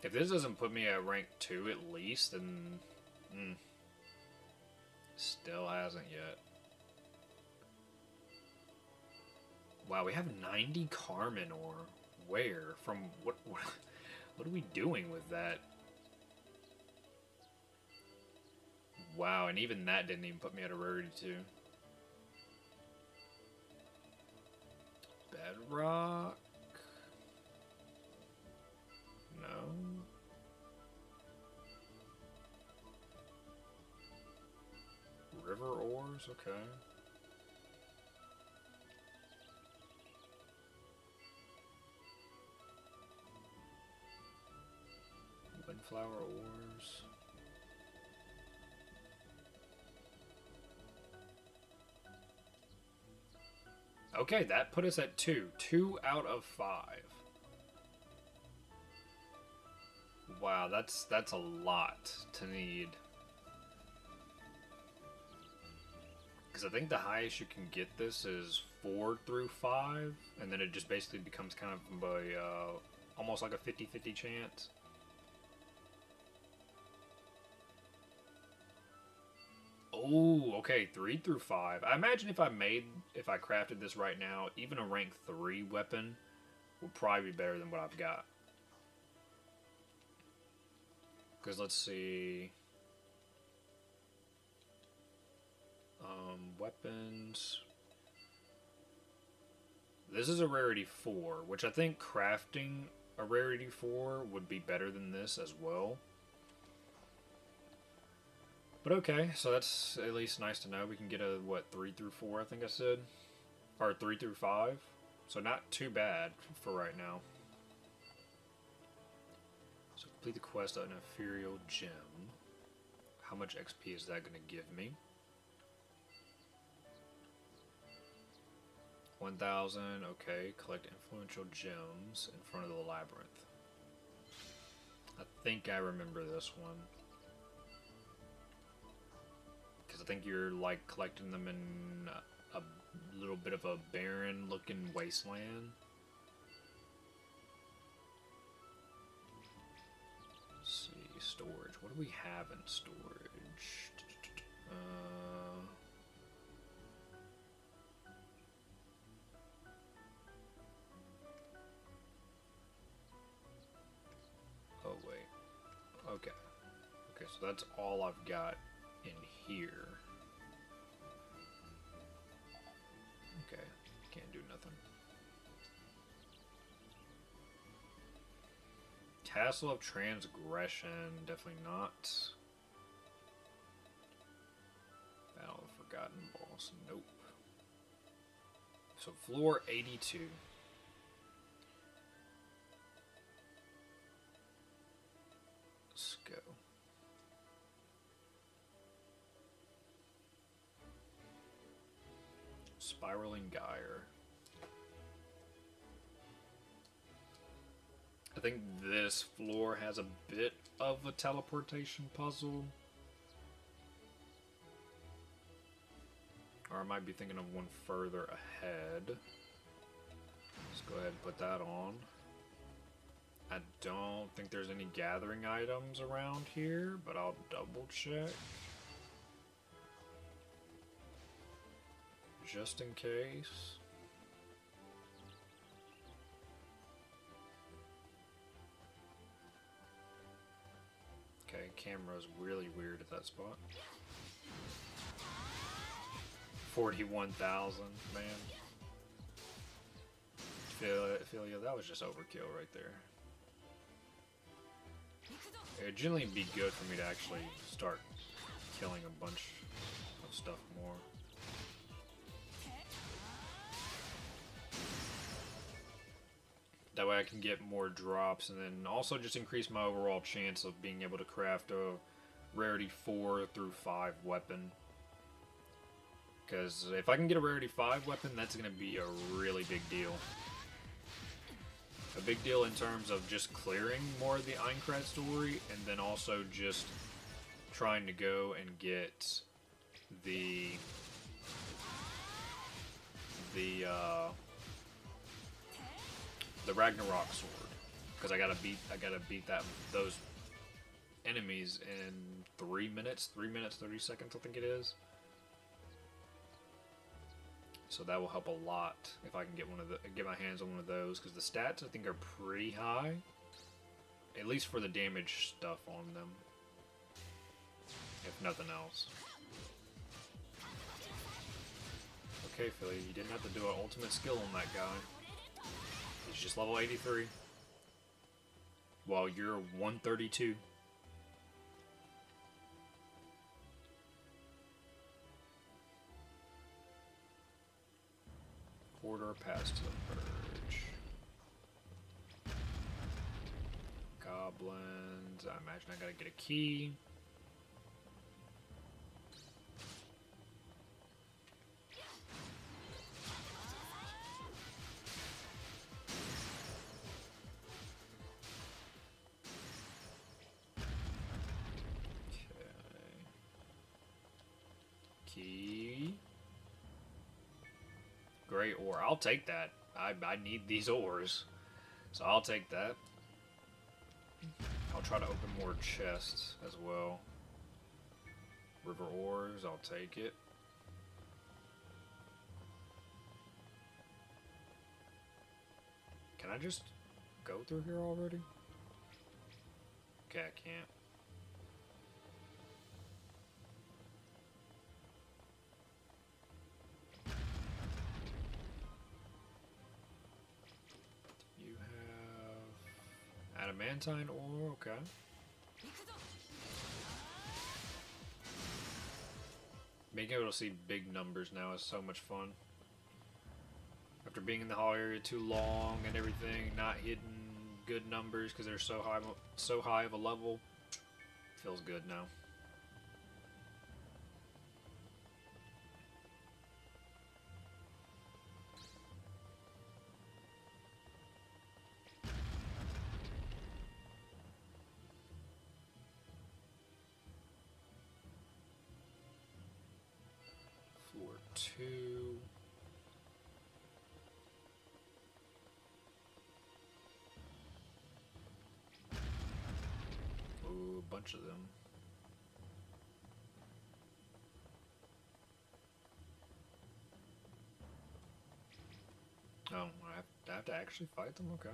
If this doesn't put me at rank 2 at least, then... Still hasn't yet. Wow, we have 90 Carmen ore. Where? From what are we doing with that? Wow, and even that didn't even put me at a rarity 2. Bedrock? No. River ores? Okay. Windflower ores. Okay, that put us at 2. 2 out of 5. Wow, that's a lot to need. Because I think the highest you can get this is 4 through 5, and then it just basically becomes kind of a, almost like a 50-50 chance. Oh, okay, 3 through 5. I imagine if I crafted this right now, even a rank 3 weapon would probably be better than what I've got. Because let's see. Weapons. This is a rarity 4, which I think crafting a rarity 4 would be better than this as well. But okay, so that's at least nice to know. We can get a, what, 3 through 4, I think I said? Or 3 through 5. So not too bad for right now. So complete the quest on an ethereal gem. How much XP is that going to give me? 1,000, okay. Collect influential gems in front of the labyrinth. I think I remember this one. Because I think you're like collecting them in a little bit of a barren looking wasteland. Let's see, storage. What do we have in storage? Oh wait. Okay. Okay, so that's all I've got in here. Okay, can't do nothing. Castle of Transgression, definitely not. Battle of Forgotten Boss, nope. So floor 82. Let's go. Spiraling Gyre. I think this floor has a bit of a teleportation puzzle. Or I might be thinking of one further ahead. Let's go ahead and put that on. I don't think there's any gathering items around here, but I'll double check. Just in case. Okay, camera's really weird at that spot. 41,000, man. Feel ya, that was just overkill right there. It'd generally be good for me to actually start killing a bunch of stuff more. That way I can get more drops and then also just increase my overall chance of being able to craft a rarity 4 through 5 weapon. Because if I can get a rarity 5 weapon, that's going to be a really big deal. A big deal in terms of just clearing more of the Aincrad story, and then also just trying to go and get the Ragnarok sword, because I gotta beat those enemies in 3 minutes, 30 seconds, I think it is. So that will help a lot if I can get my hands on one of those, because the stats I think are pretty high, at least for the damage stuff on them, if nothing else. Okay, Philly, you didn't have to do an ultimate skill on that guy. He's just level 83, while you're 132. Corridor pass to the purge. Goblins. I imagine I gotta get a key. Okay. Key. Great ore. I'll take that. I need these ores. So I'll take that. I'll try to open more chests as well. River ores, I'll take it. Can I just go through here already? Okay, I can't. Adamantine ore, okay. Being able to see big numbers now is so much fun. After being in the hall area too long and everything, not hitting good numbers because they're so high of a level, feels good now. Floor 2. Ooh, a bunch of them. Oh, I have to actually fight them? Okay.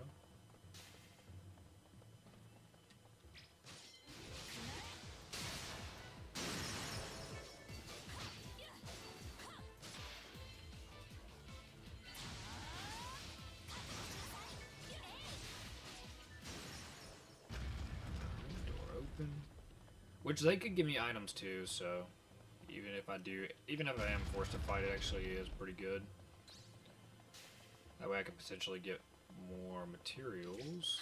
Which they could give me items too, so even if I am forced to fight, it actually is pretty good. That way I could potentially get more materials.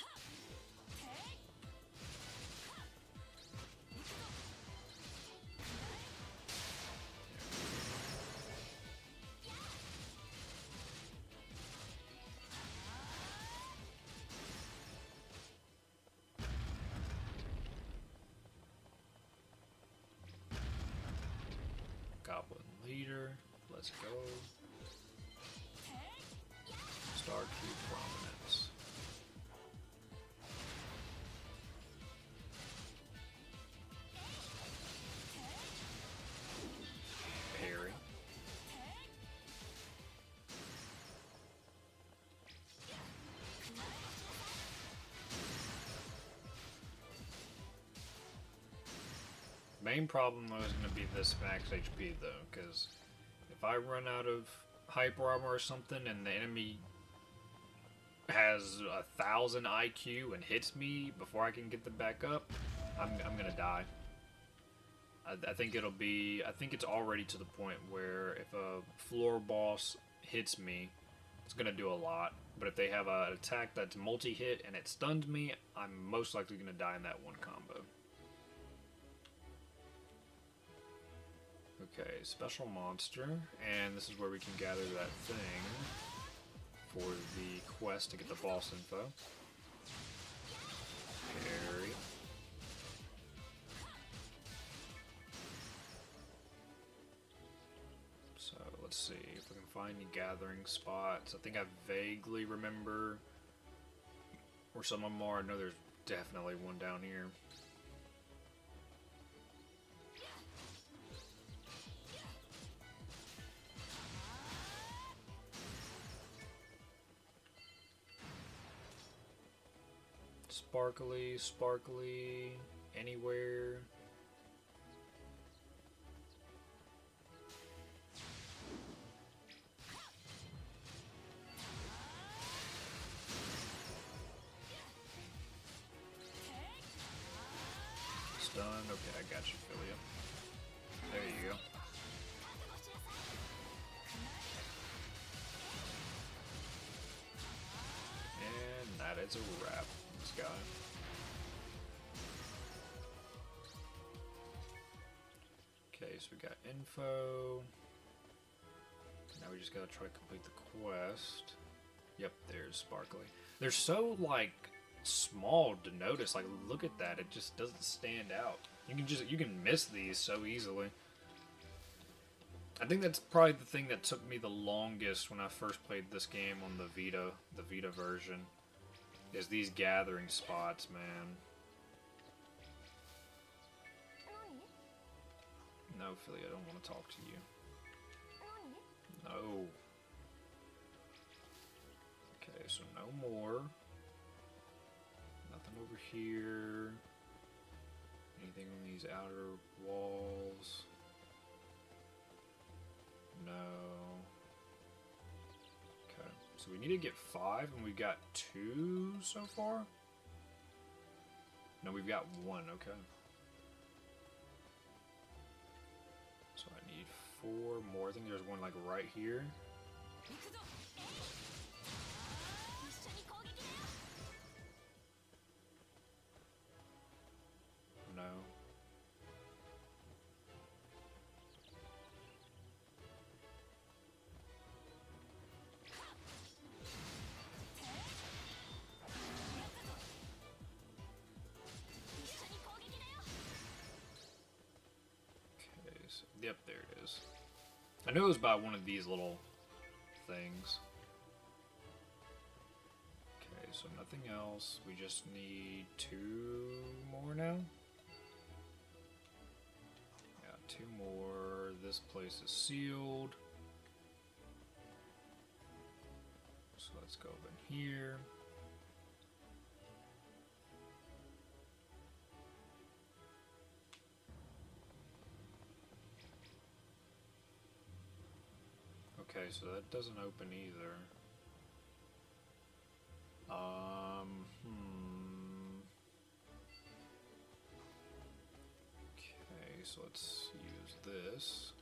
Goblin leader, let's go. Star Cube prominence. Parry. Main problem though is going to be this max HP though, because if I run out of hyper armor or something and the enemy has 1,000 IQ and hits me before I can get them back up, I'm gonna die. I think it's already to the point where if a floor boss hits me, it's gonna do a lot. But if they have an attack that's multi-hit and it stuns me, I'm most likely gonna die in that one combo. Okay, special monster, and this is where we can gather that thing for the quest to get the boss info. Parry. So let's see if we can find any gathering spots. I think I vaguely remember Where some of them are. I know there's definitely one down here. Sparkly, sparkly, anywhere. Stun. Okay, I got you, Philia. There you go. And that is a wrap. This guy. Okay, so we got info. Now we just gotta try to complete the quest. Yep, there's Sparkly. They're so, like, small to notice. Like, look at that. It just doesn't stand out. You can miss these so easily. I think that's probably the thing that took me the longest when I first played this game on the Vita version. Is these gathering spots, man. No, Philly, I don't want to talk to you. No. Okay, so no more. Nothing over here. Anything on these outer walls? No. Okay, so we need to get 5, and we've got 2 so far? No, we've got 1, okay. So I need 4 more. I think there's one, like, right here. No. Okay, so, yep, there it is. I knew it was by one of these little things. Okay, so nothing else. We just need 2 more now. Yeah, 2 more. This place is sealed. So let's go over here. Okay, so that doesn't open either. Okay, so let's use this.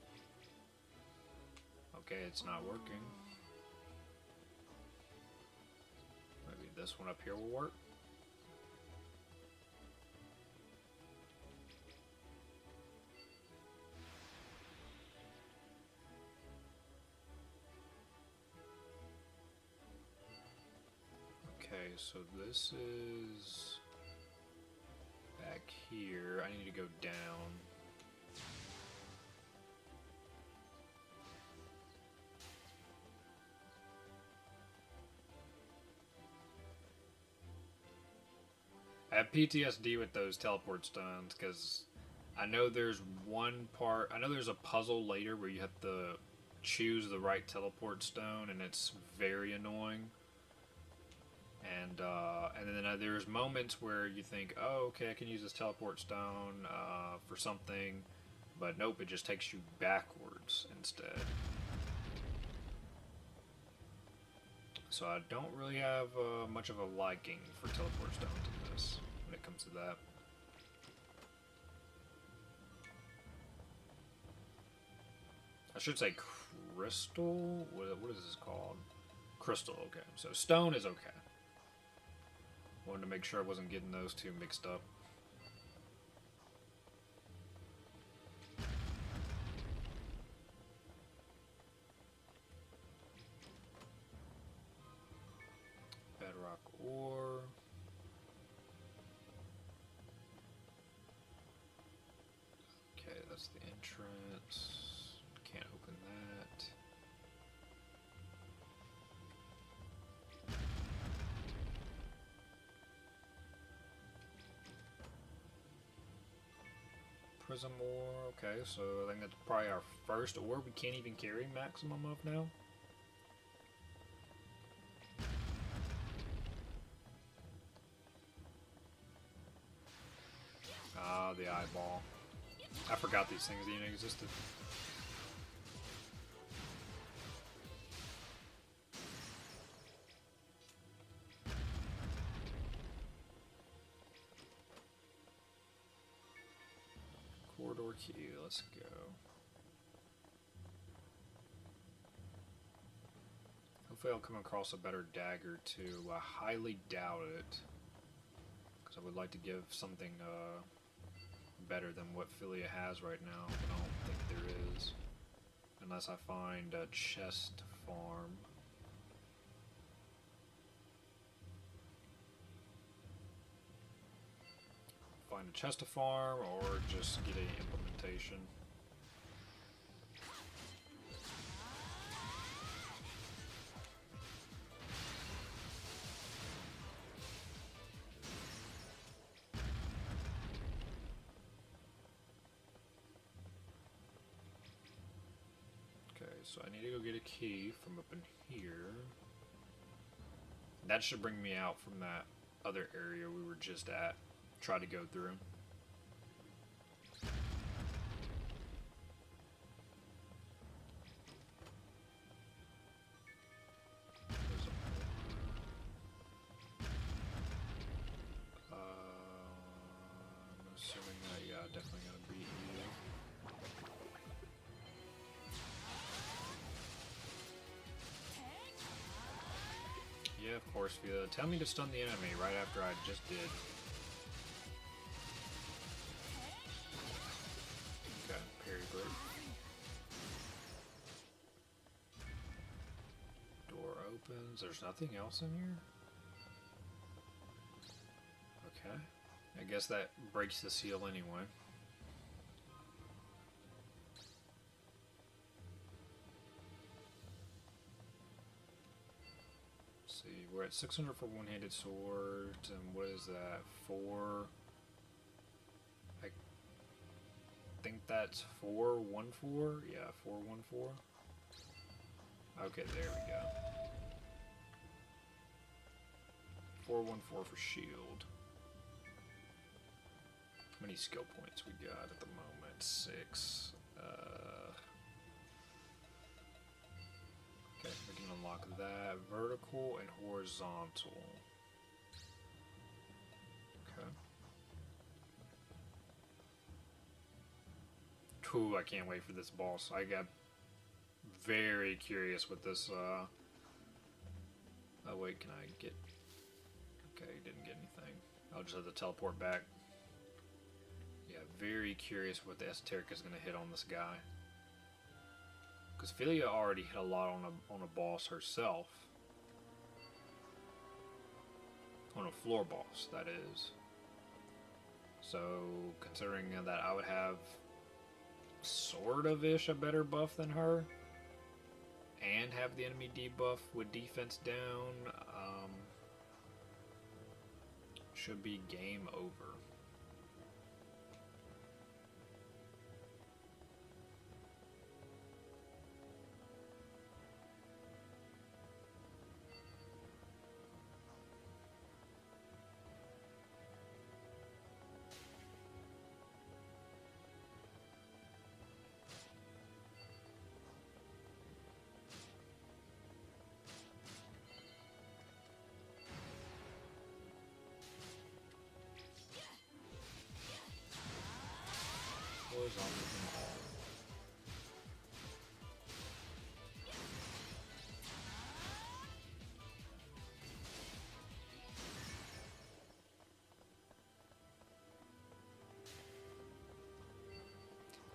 Okay, it's not working. Maybe this one up here will work. Okay, so this is back here. I need to go down. I have PTSD with those teleport stones because I know there's one part. I know there's a puzzle later where you have to choose the right teleport stone, and it's very annoying. And then there's moments where you think, oh, okay, I can use this teleport stone for something, but nope, it just takes you backwards instead. So I don't really have much of a liking for teleport stones in this when it comes to that. I should say crystal. What is this called? Crystal. Okay, so stone is okay. Wanted to make sure I wasn't getting those two mixed up. Bedrock ore. Okay, that's the entrance. Can't open that. Prism Ore. Okay, so I think that's probably our first ore we can't even carry maximum of now. Ah, the eyeball. I forgot these things even existed. Corridor key, let's go. Hopefully I'll come across a better dagger too. I highly doubt it. Because I would like to give something better than what Philia has right now, but I don't think there is. Unless I find a chest to farm. Find a chest to farm, or just get an implementation. Okay, so I need to go get a key from up in here. That should bring me out from that other area we were just at. Try to go through. I'm assuming that, yeah, definitely gonna be here. Yeah, of course, Vila. Tell me to stun the enemy right after I just did. Okay, parry blade. Door opens. There's nothing else in here? Okay. I guess that breaks the seal anyway. See, we're at 600 for one-handed sword, and what is that? 4. I think that's 414. Yeah, 414. Okay, there we go. 414 for shield. How many skill points we got at the moment? 6. Okay, we can unlock that. Vertical and horizontal. Okay. Ooh, I can't wait for this boss. I got very curious with this. Oh wait, can I get... Okay, didn't get anything. I'll just have to teleport back. Yeah, very curious what the esoteric is going to hit on this guy. Because Philia already hit a lot on a boss herself. On a floor boss, that is. So, considering that I would have sort of-ish a better buff than her, and have the enemy debuff with defense down, should be game over.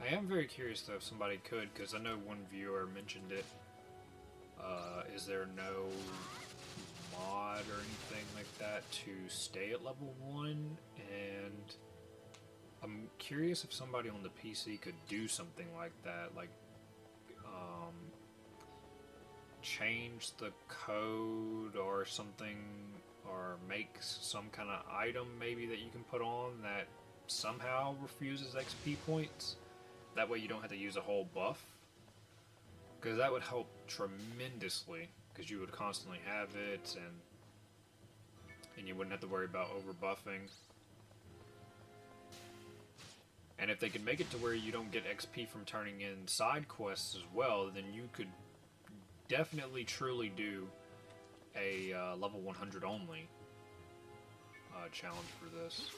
I am very curious though if somebody could, because I know one viewer mentioned it. Is there no mod or anything like that to stay at level 1? And I'm curious if somebody on the PC could do something like that, like change the code or something, or make some kind of item maybe that you can put on that somehow refuses XP points. That way you don't have to use a whole buff. Because that would help tremendously. Because you would constantly have it, and you wouldn't have to worry about over buffing. And if they could make it to where you don't get XP from turning in side quests as well, then you could definitely truly do a level 100 only challenge for this.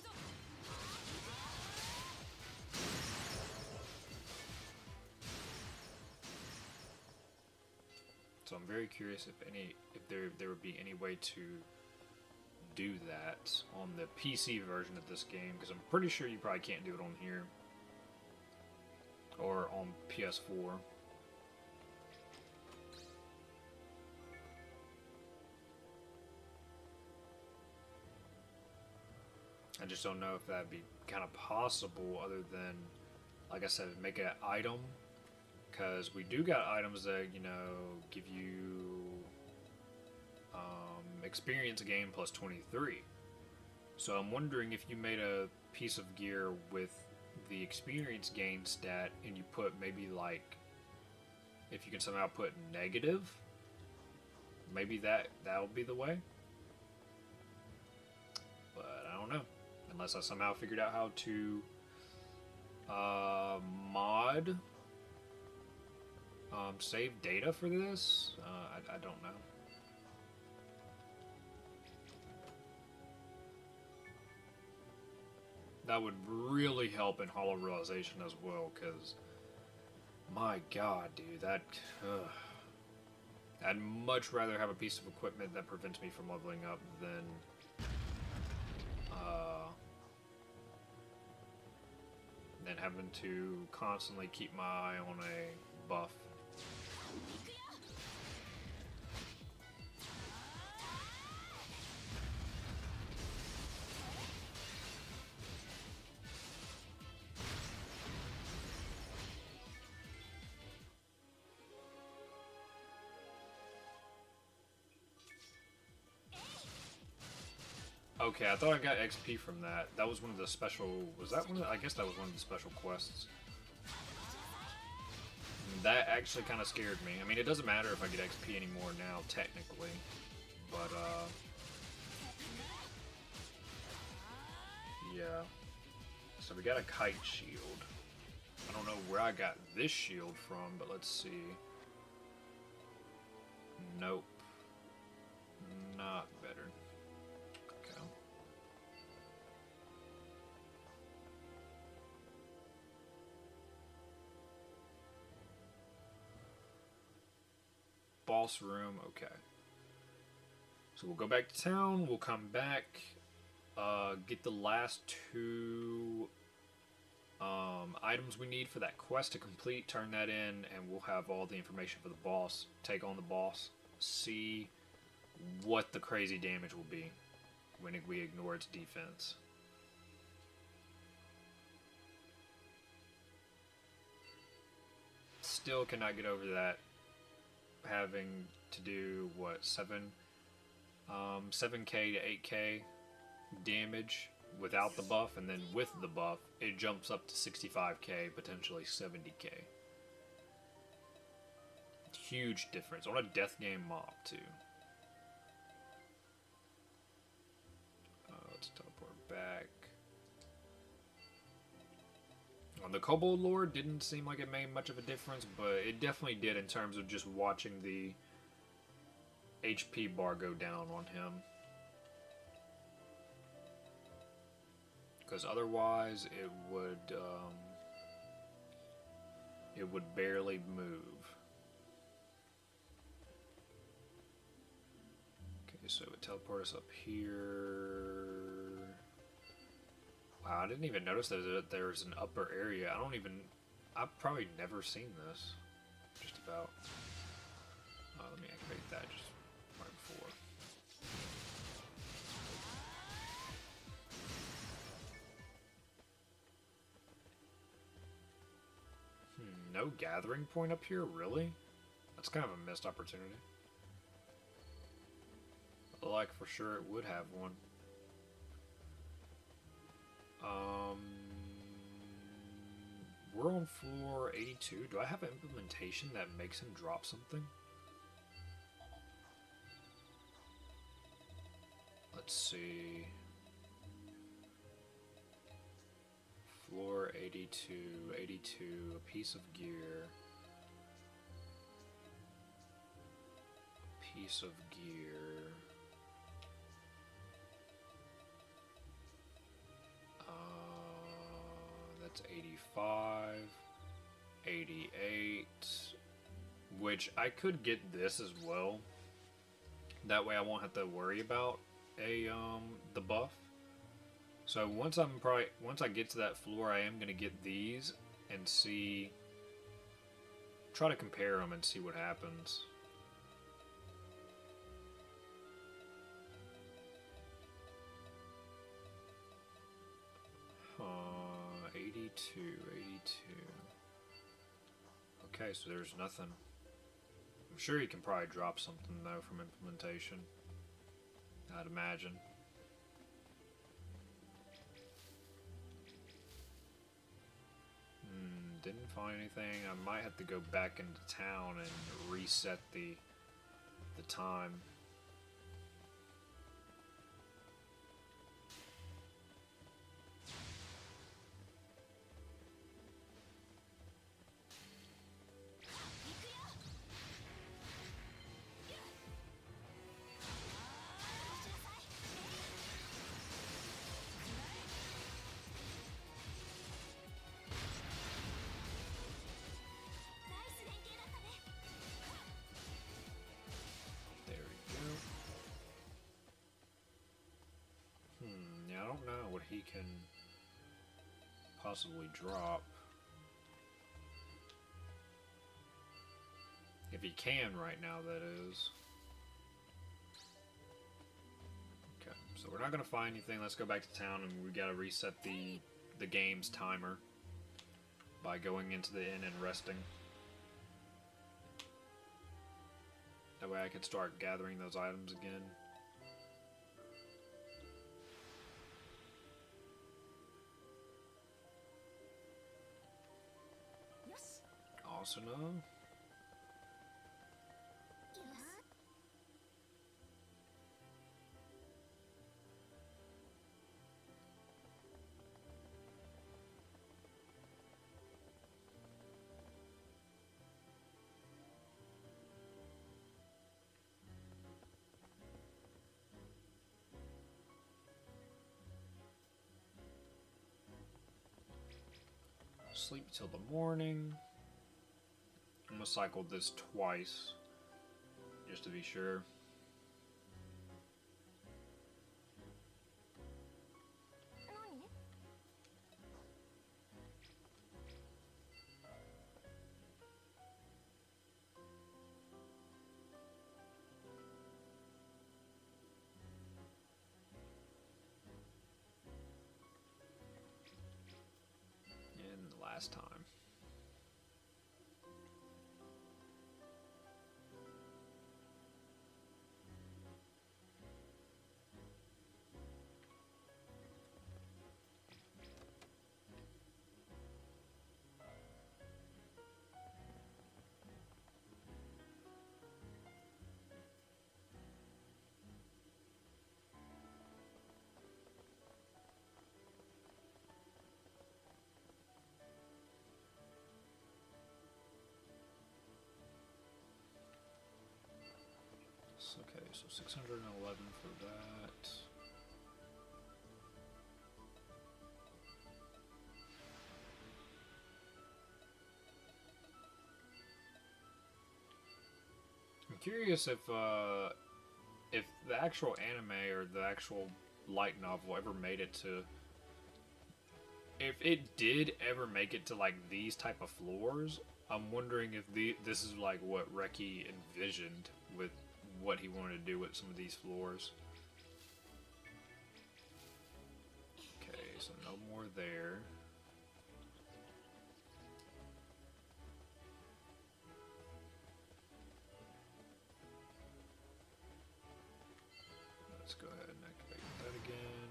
So I'm very curious if there would be any way to do that on the PC version of this game, because I'm pretty sure you probably can't do it on here or on PS4. I just don't know if that'd be kind of possible, other than, like I said, make an item, because we do got items that, you know, give you experience gain plus 23. So I'm wondering if you made a piece of gear with the experience gain stat and you put maybe, like, if you can somehow put negative, maybe that'll be the way. But I don't know, unless I somehow figured out how to mod save data for this. I don't know. That would really help in Hollow Realization as well, because my god, dude, that I'd much rather have a piece of equipment that prevents me from leveling up than having to constantly keep my eye on a buff. Okay, I thought I got XP from that. That was one of the special... Was that one of the, I guess that was one of the special quests. That actually kind of scared me. I mean, it doesn't matter if I get XP anymore now, technically. But, yeah. So we got a kite shield. I don't know where I got this shield from, but let's see. Nope. Not better. Okay. Boss room, okay. So we'll go back to town, we'll come back, get the last two items we need for that quest to complete, turn that in, and we'll have all the information for the boss, take on the boss, see what the crazy damage will be when we ignore its defense. Still cannot get over that, having to do, what, 7k to 8k damage without the buff, and then with the buff, it jumps up to 65k, potentially 70k. Huge difference on a death game mob, too. Let's teleport back. On the Kobold Lord, didn't seem like it made much of a difference, but it definitely did in terms of just watching the HP bar go down on him. Because otherwise, it would barely move. Okay, so it would teleport us up here. Wow, I didn't even notice that there's an upper area. I've probably never seen this. Just about. Let me activate that just right before. No gathering point up here? Really? That's kind of a missed opportunity. Like, for sure it would have one. we're on floor 82. Do I have an implementation that makes him drop something? Let's see. Floor 82, 82, a piece of gear. Piece of gear. That's 85, 88, which I could get this as well. That way I won't have to worry about the buff. So once I get to that floor, I am gonna get these and see, try to compare them and see what happens. 82, 82. Okay, so there's nothing. I'm sure you can probably drop something though from implementation, I'd imagine. Didn't find anything. I might have to go back into town and reset the time. I don't know what he can possibly drop. If he can right now, that is. Okay, so we're not going to find anything. Let's go back to town, and we got to reset the game's timer by going into the inn and resting. That way I can start gathering those items again. Asuna. Sleep till the morning. I'm gonna cycle this twice, just to be sure. And the last time. Okay, so 611 for that. I'm curious if the actual anime or the actual light novel ever made it to, if it did ever make it to like these type of floors. I'm wondering if this is like what Reki envisioned with what he wanted to do with some of these floors. Okay, so no more there. Let's go ahead and activate that again.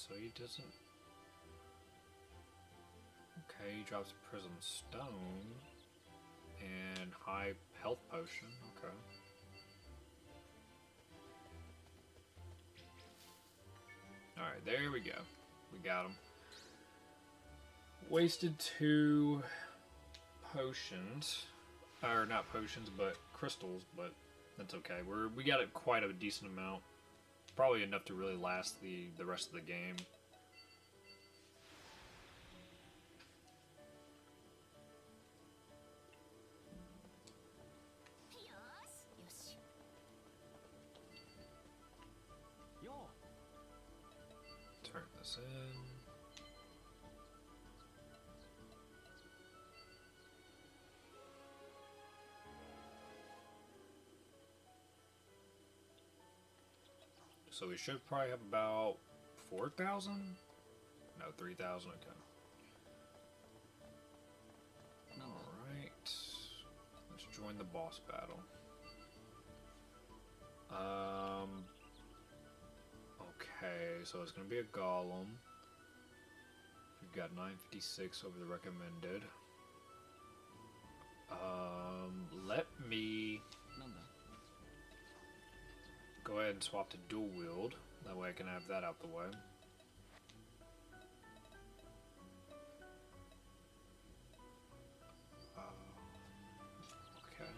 so he doesn't... Okay, he drops Prism Stone and High Health Potion. Okay. Alright, there we go. We got him. Wasted 2 potions. Or not potions, but crystals, but that's okay. We got it quite a decent amount. Probably enough to really last the rest of the game. Turn this in. So we should probably have about 4,000? No, 3,000, okay. Alright. Let's join the boss battle. Okay, so it's gonna be a golem. We've got 956 over the recommended. Let me go ahead and swap to dual wield. That way I can have that out the way. Okay.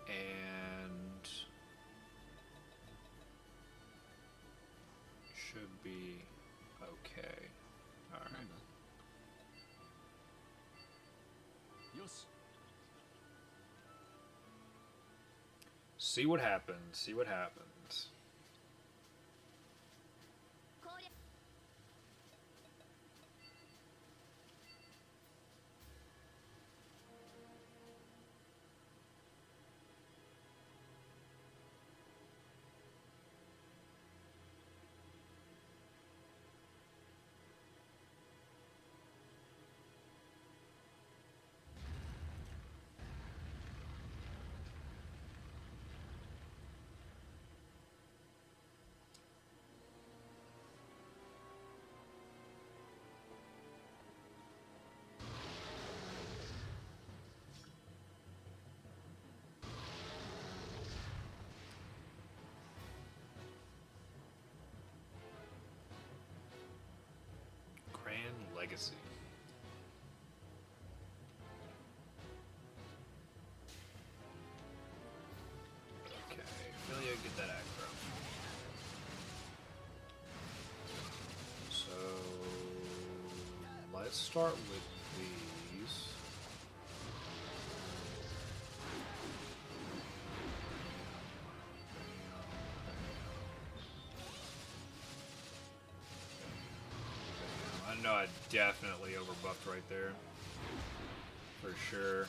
And should be okay. All right. See what happens. See what happens. Legacy. Okay, Philia, get that aggro. So let's start with these. I know I definitely overbuffed right there. For sure.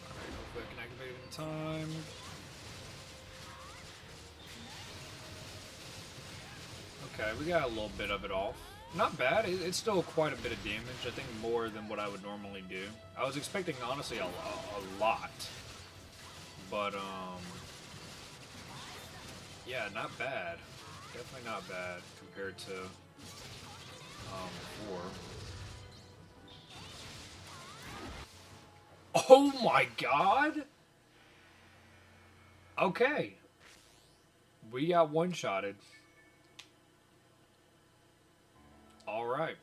Alright, hopefully I can activate it in time. Okay, we got a little bit of it off. Not bad. It's still quite a bit of damage. I think more than what I would normally do. I was expecting, honestly, a lot. But, yeah, not bad. Definitely not bad compared to, before. Oh my god! Okay. We got one-shotted. Alright.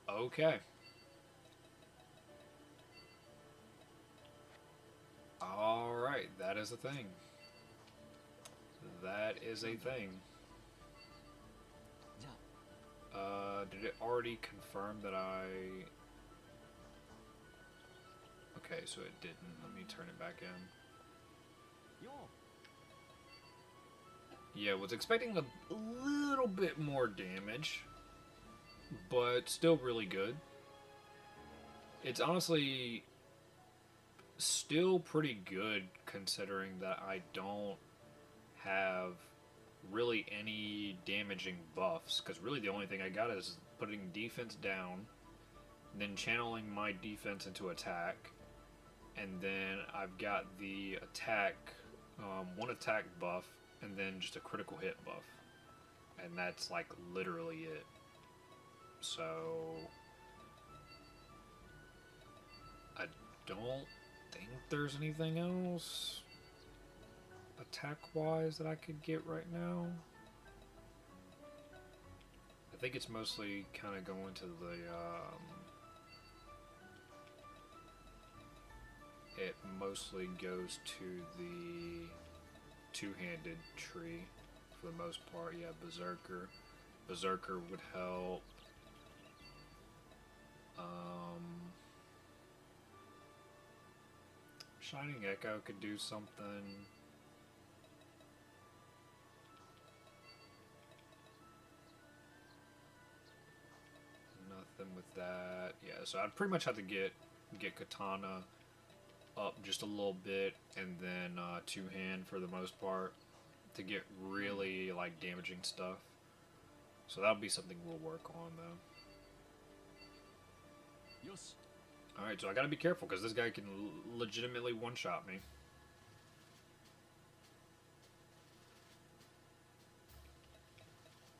Okay. Alright, that is a thing. That is a thing. Did it already confirm that I... Okay, so it didn't. Let me turn it back in. Yeah, was expecting a little bit more damage, but still really good. It's honestly still pretty good considering that I don't have really any damaging buffs. Because really the only thing I got is putting defense down, then channeling my defense into attack, and then I've got the attack, one attack buff, and then just a critical hit buff. And that's like literally it. So I don't think there's anything else attack wise that I could get right now. I think it's mostly kind of going to the it mostly goes to the two-handed tree for the most part. Yeah, Berserker. Berserker would help. Shining Echo could do something. Nothing with that. Yeah, so I'd pretty much have to get Katana up just a little bit, and then two-hand for the most part to get really like damaging stuff. So that'll be something we'll work on though. Yes. Alright, so I gotta be careful because this guy can legitimately one-shot me.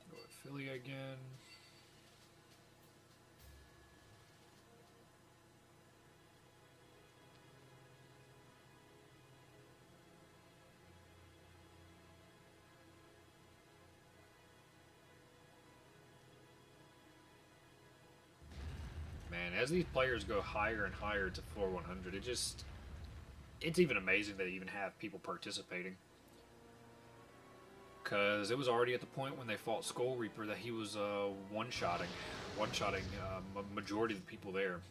Go with Philly again. Man, as these players go higher and higher to floor 100, it's even amazing that they even have people participating. Because it was already at the point when they fought Skull Reaper that he was one-shotting majority of the people there.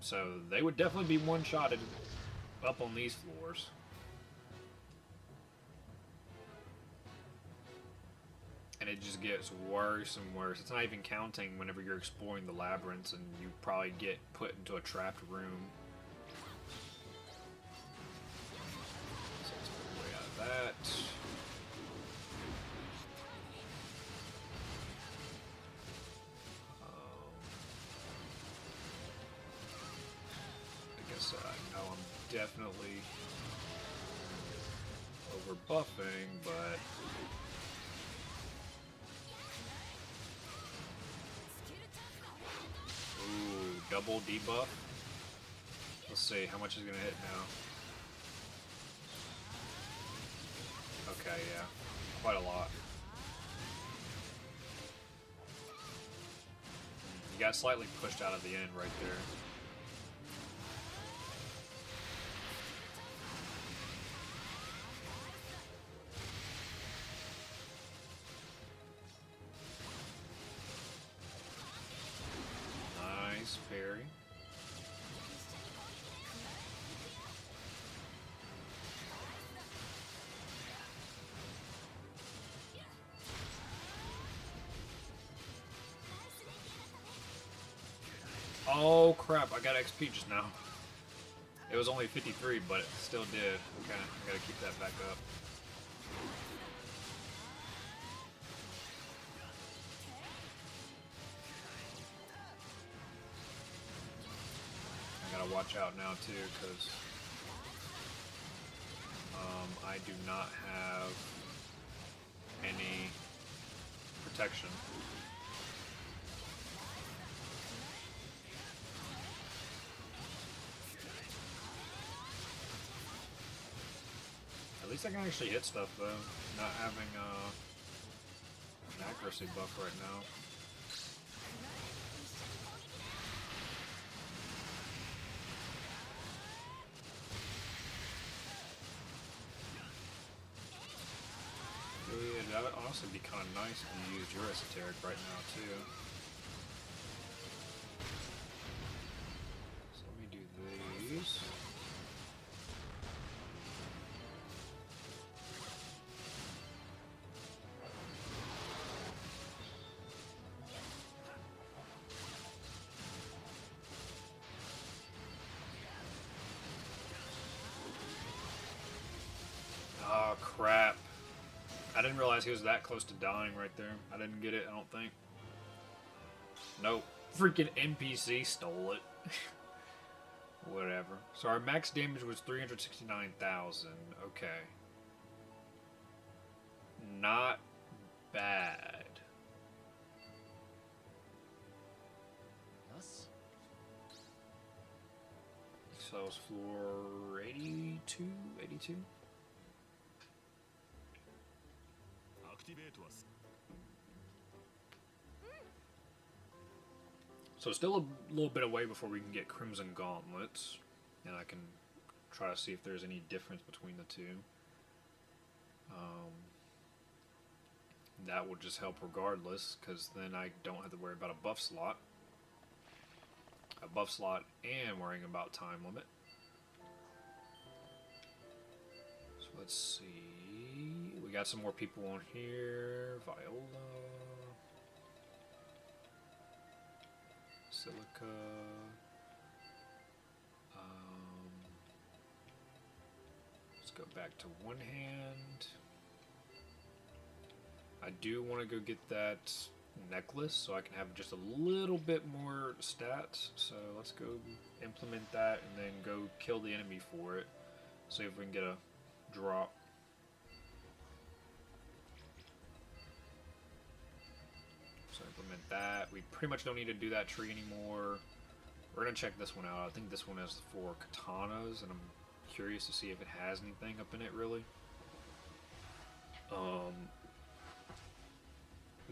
So they would definitely be one-shotted up on these floors. And it just gets worse and worse. It's not even counting whenever you're exploring the labyrinths and you probably get put into a trapped room. So let's get way out of that. I guess I know I'm definitely over buffing, but double debuff. Let's see how much is gonna hit now. Okay, yeah, quite a lot. You got slightly pushed out of the end right there. Parry. Oh crap, I got XP just now. It was only 53, but it still did. Okay, I gotta keep that back up. Watch out now too, because I do not have any protection. At least I can actually hit stuff though, not having an accuracy buff right now. That would also be kind of nice if you used your esoteric right now too. So let me do these. didn't realize he was that close to dying right there. I didn't get it, I don't think. Nope. Freaking NPC stole it. Whatever. So our max damage was 369,000. Okay. Not bad. So it's floor 82? 82? So still a little bit away before we can get Crimson Gauntlets. And I can try to see if there's any difference between the two. That will just help regardless, because then I don't have to worry about a buff slot. A buff slot and worrying about time limit. So let's see. We got some more people on here. Viola. Silica. Let's go back to one hand. I do want to go get that necklace so I can have just a little bit more stats. So let's go implement that and then go kill the enemy for it. See if we can get a drop. So implement that. We pretty much don't need to do that tree anymore. We're going to check this one out. I think this one is for katanas, and I'm curious to see if it has anything up in it really.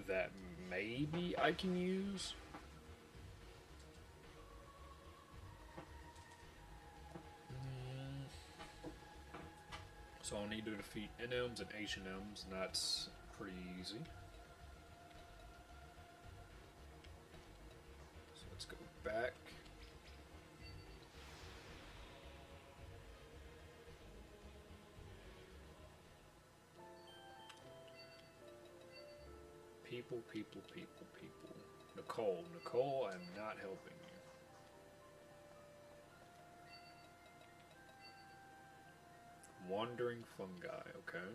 That maybe I can use. So I'll need to defeat NMs and H&Ms, and that's pretty easy. So let's go back. People. Nicole, I'm not helping you. Wandering fungi, okay.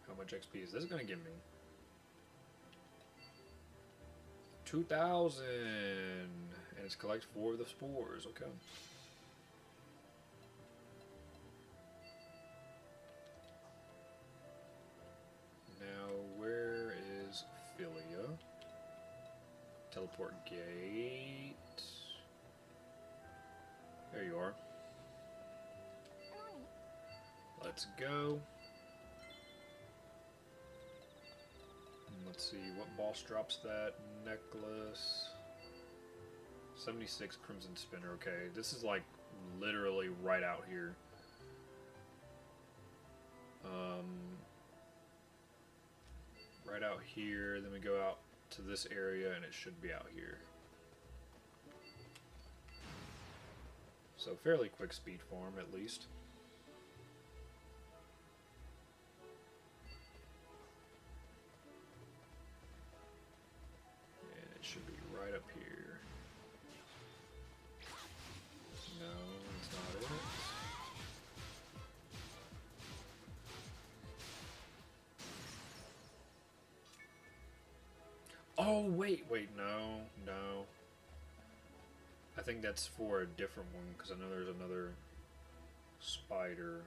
How much XP is this gonna give me? 2,000! And it's collect 4 of the spores, okay. Teleport gate. There you are. Let's go. Let's see, what boss drops that? Necklace. 76 Crimson Spinner. Okay, this is like literally right out here. Right out here, then we go out to this area and it should be out here. So fairly quick speed farm at least. And it should be right up here. No, it's not it. Oh, wait, no. I think that's for a different one, because I know there's another spider.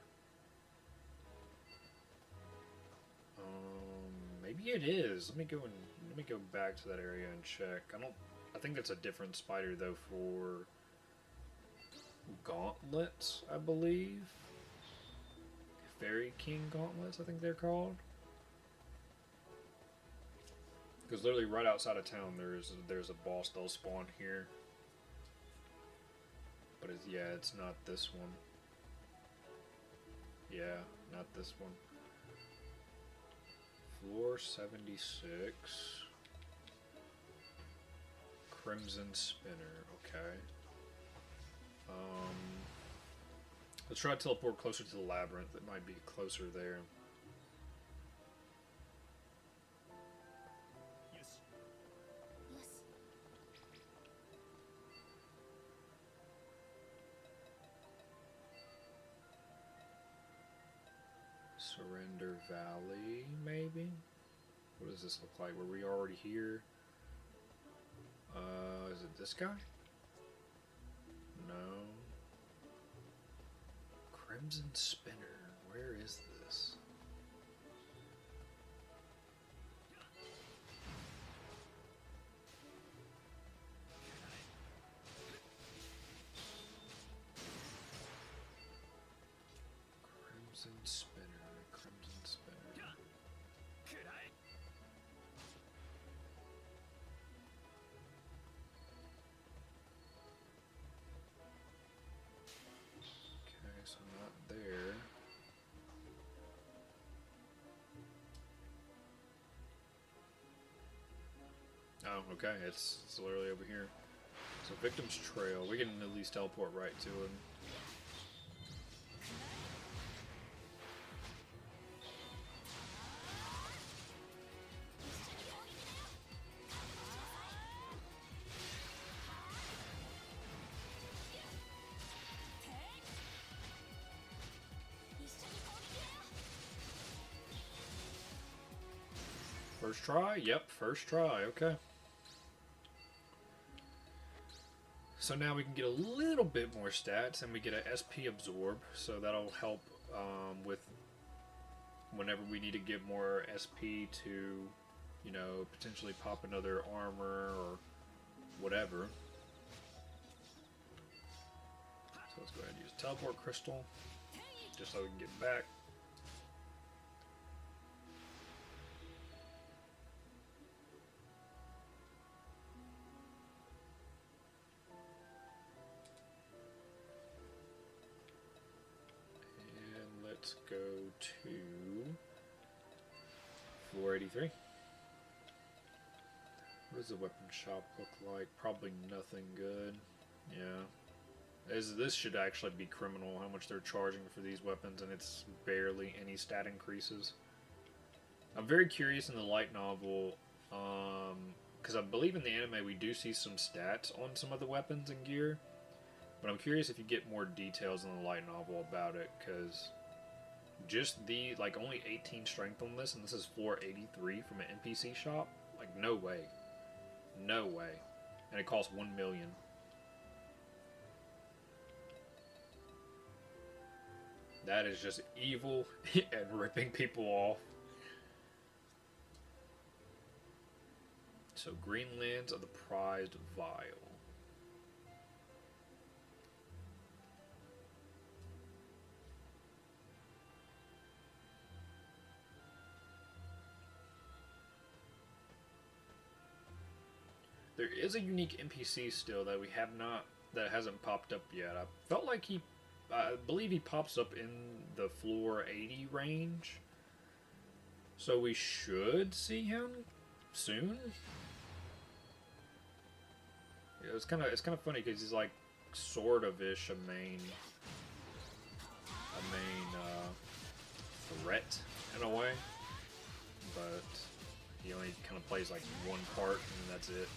Maybe it is. Let me go back to that area and check. I think that's a different spider though for gauntlets, I believe. Fairy King gauntlets, I think they're called. Because literally right outside of town, there's a boss that'll spawn here. But it's not this one. Yeah, not this one. Floor 76. Crimson Spinner, okay. Let's try to teleport closer to the labyrinth. It might be closer there. Surrender Valley, maybe? What does this look like? Were we already here? Is it this guy? No. Crimson Spinner. Where is this? Crimson Spinner. Crimson Spinner. Okay, so not there. Oh, okay, it's literally over here. So Victim's Trail, we can at least teleport right to him. First try? Yep, first try, okay. So now we can get a little bit more stats, and we get a SP Absorb, so that'll help with whenever we need to get more SP to, you know, potentially pop another armor or whatever. So let's go ahead and use Teleport Crystal, just so we can get back. Let's go to 483. What does the weapon shop look like? Probably nothing good. Yeah. This should actually be criminal how much they're charging for these weapons, and it's barely any stat increases. I'm very curious in the light novel, because I believe in the anime we do see some stats on some of the weapons and gear, but I'm curious if you get more details in the light novel about it, because just the, like, only 18 strength on this, and this is floor 83 from an NPC shop? Like, no way. No way. And it costs 1 million. That is just evil and ripping people off. So, Greenlands of the Prized Vial. There is a unique NPC still that we have not, that hasn't popped up yet. I felt like I believe he pops up in the floor 80 range. So we should see him soon. Yeah, it's kind of funny because he's like sort of ish a main threat in a way, but he only kind of plays like one part and that's it.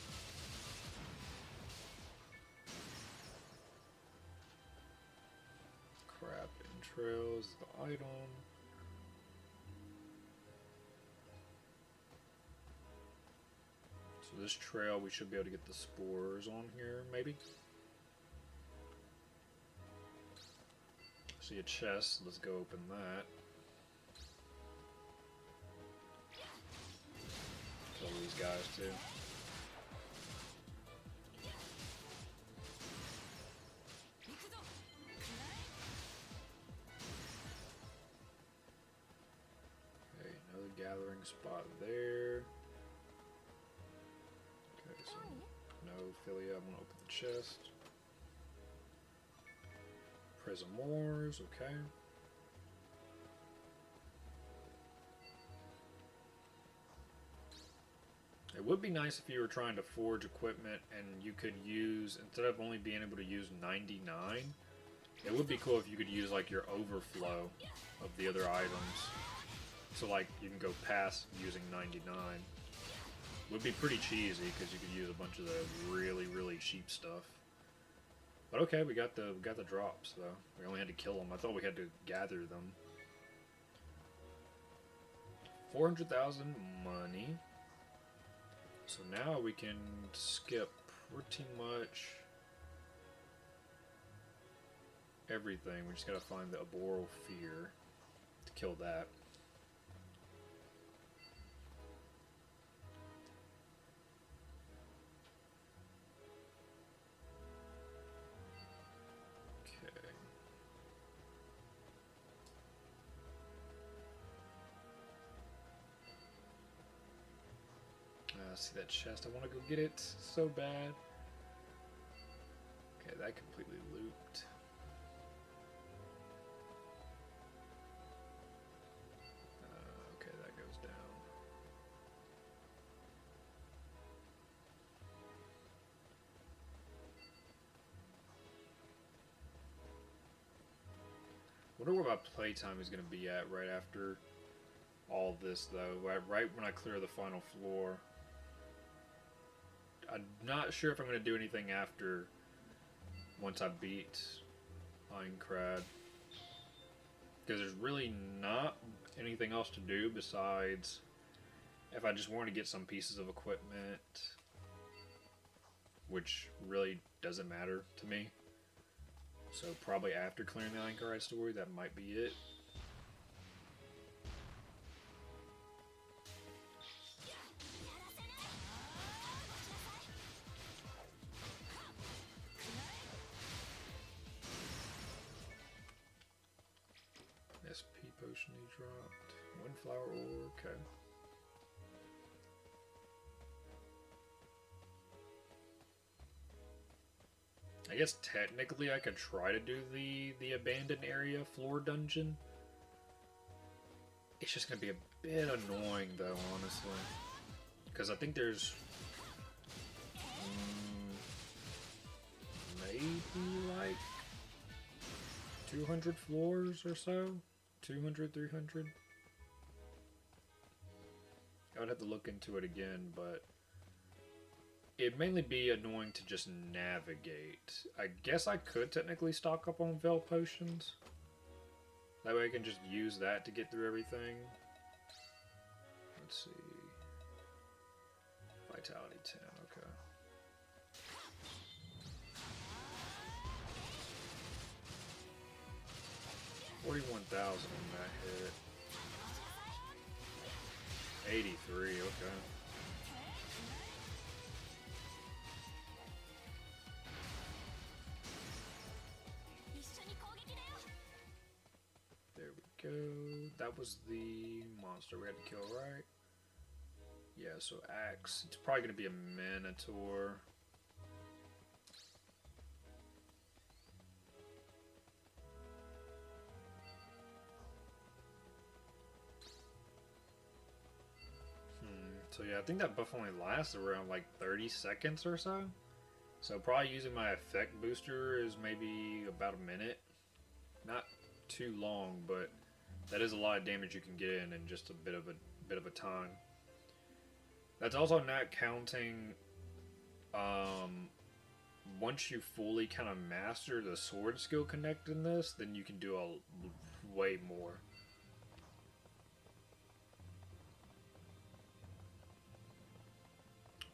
Crap, entrails, the item. So this trail, we should be able to get the spores on here, maybe? See a chest, let's go open that. Kill these guys too. Okay, another gathering spot there. Okay, so no Philia, I'm gonna open the chest. Prism Wars, okay. It would be nice if you were trying to forge equipment and you could use, instead of only being able to use 99, it would be cool if you could use like your overflow of the other items. So like you can go past using 99. Would be pretty cheesy because you could use a bunch of the really, really cheap stuff. But okay, we got the drops though. We only had to kill them. I thought we had to gather them. 400,000 money. So now we can skip pretty much everything. We just gotta find the Arboreal Fear to kill that. See that chest? I want to go get it so bad. Okay, that completely looped. Okay, that goes down. Wonder where my playtime is going to be at right after all this, though. Right when I clear the final floor. I'm not sure if I'm going to do anything after once I beat Minecraft, because there's really not anything else to do besides if I just want to get some pieces of equipment, which really doesn't matter to me. So probably after clearing the Minecraft story, that might be it. SP potion he dropped. Windflower ore, okay. I guess technically I could try to do the abandoned area floor dungeon. It's just gonna be a bit annoying though, honestly. Because I think there's maybe like 200 floors or so. 200, 300. I would have to look into it again, but it'd mainly be annoying to just navigate. I guess I could technically stock up on Veil Potions. That way I can just use that to get through everything. Let's see. Vitality 10, okay. $41,000 on that hit. 83, okay. There we go. That was the monster we had to kill, right? Yeah, so axe. It's probably going to be a Minotaur. So yeah, I think that buff only lasts around like 30 seconds or so. So probably using my effect booster is maybe about a minute. Not too long, but that is a lot of damage you can get in just a bit of a time. That's also not counting once you fully kind of master the sword skill connect in this, then you can do way more.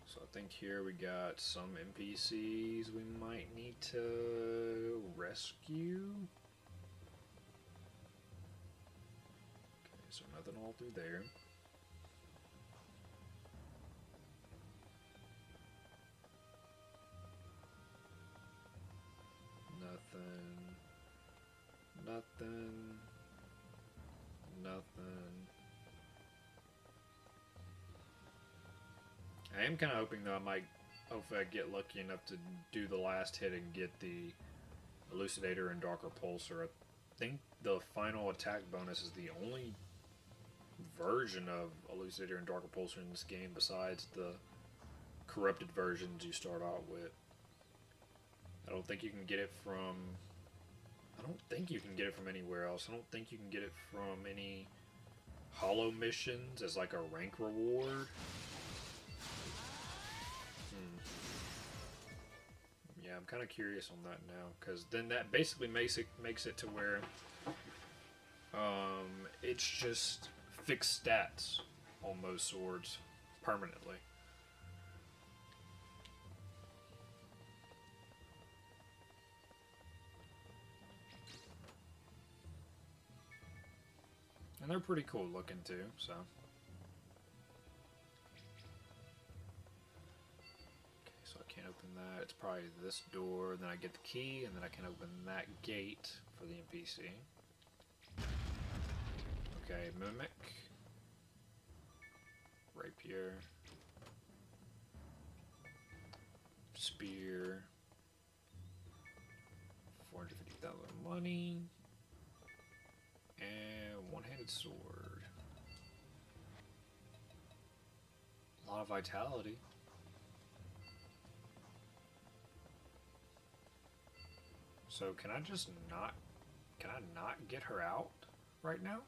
So I think here we got some NPCs we might need to rescue. Okay, so nothing all through there. Nothing. I am kind of hoping though hopefully I get lucky enough to do the last hit and get the Elucidator and Darker Pulsar. I think the final attack bonus is the only version of Elucidator and Darker Pulsar in this game besides the corrupted versions you start out with. I don't think you can get it from anywhere else. I don't think you can get it from any hollow missions as like a rank reward. Yeah, I'm kind of curious on that now, because then that basically makes it to where it's just fixed stats on most swords permanently. And they're pretty cool looking too, so. Okay, so I can't open that. It's probably this door, then I get the key, and then I can open that gate for the NPC. Okay, Mimic. Rapier. Spear. 450,000 money. And one-handed sword. A lot of vitality. So can I just not... Can I not get her out right now?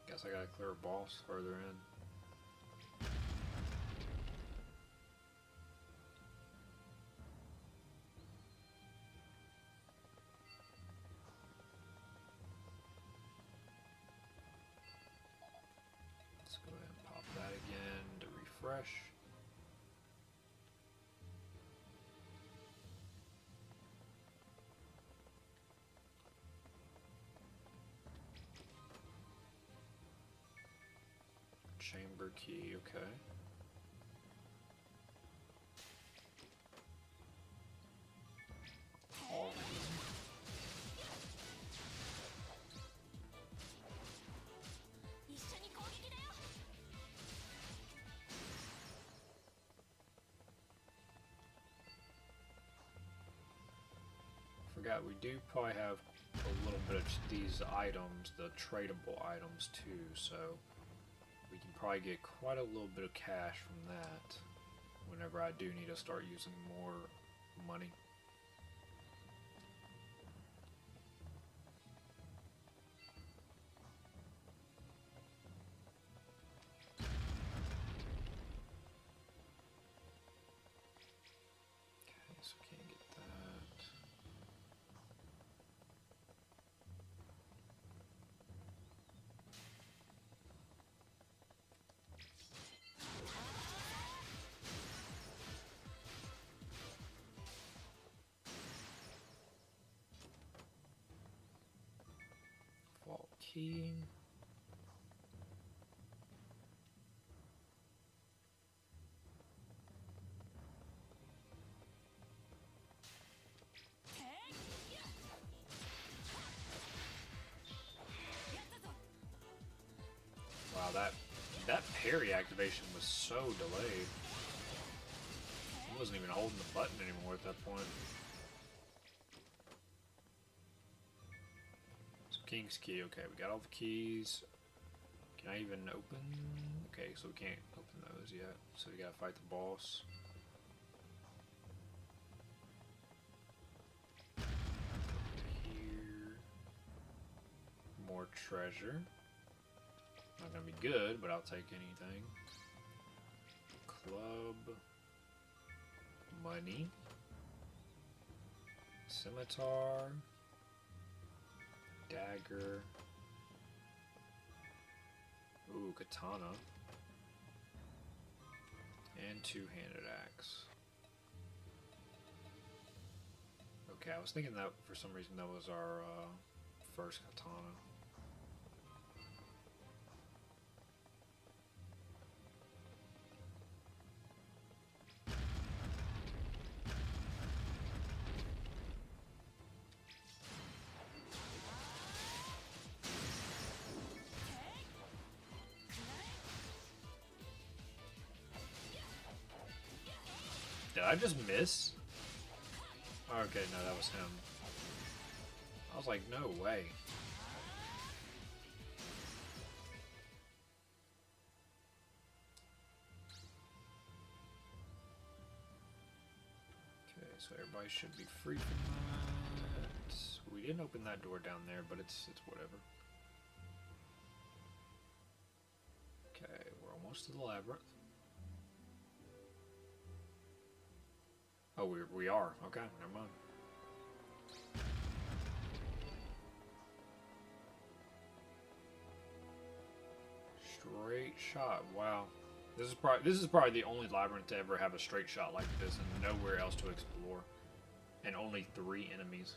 Guess I gotta clear a boss further in. Let's go ahead and pop that again to refresh. Chamber key, okay. Oh. Forgot we do probably have a little bit of these items, the tradable items too, so we can probably get quite a little bit of cash from that whenever I do need to start using more money. Okay, so can't get that. Vault key. Wow, that parry activation was so delayed. I wasn't even holding the button anymore at that point. So King's key, okay, we got all the keys. Can I even open? Okay, so we can't open those yet. So we gotta fight the boss. Here. More treasure. Not gonna be good, but I'll take anything. Club. Money. Scimitar. Dagger. Ooh, katana. And two-handed axe. Okay, I was thinking that for some reason that was our first katana. Did I just miss? Okay, no, that was him. I was like, no way. Okay, so everybody should be free from that. We didn't open that door down there, but it's whatever. Okay, we're almost to the labyrinth. Oh, we are. Okay, never mind. Straight shot. Wow. This is probably the only labyrinth to ever have a straight shot like this and nowhere else to explore. And only 3 enemies.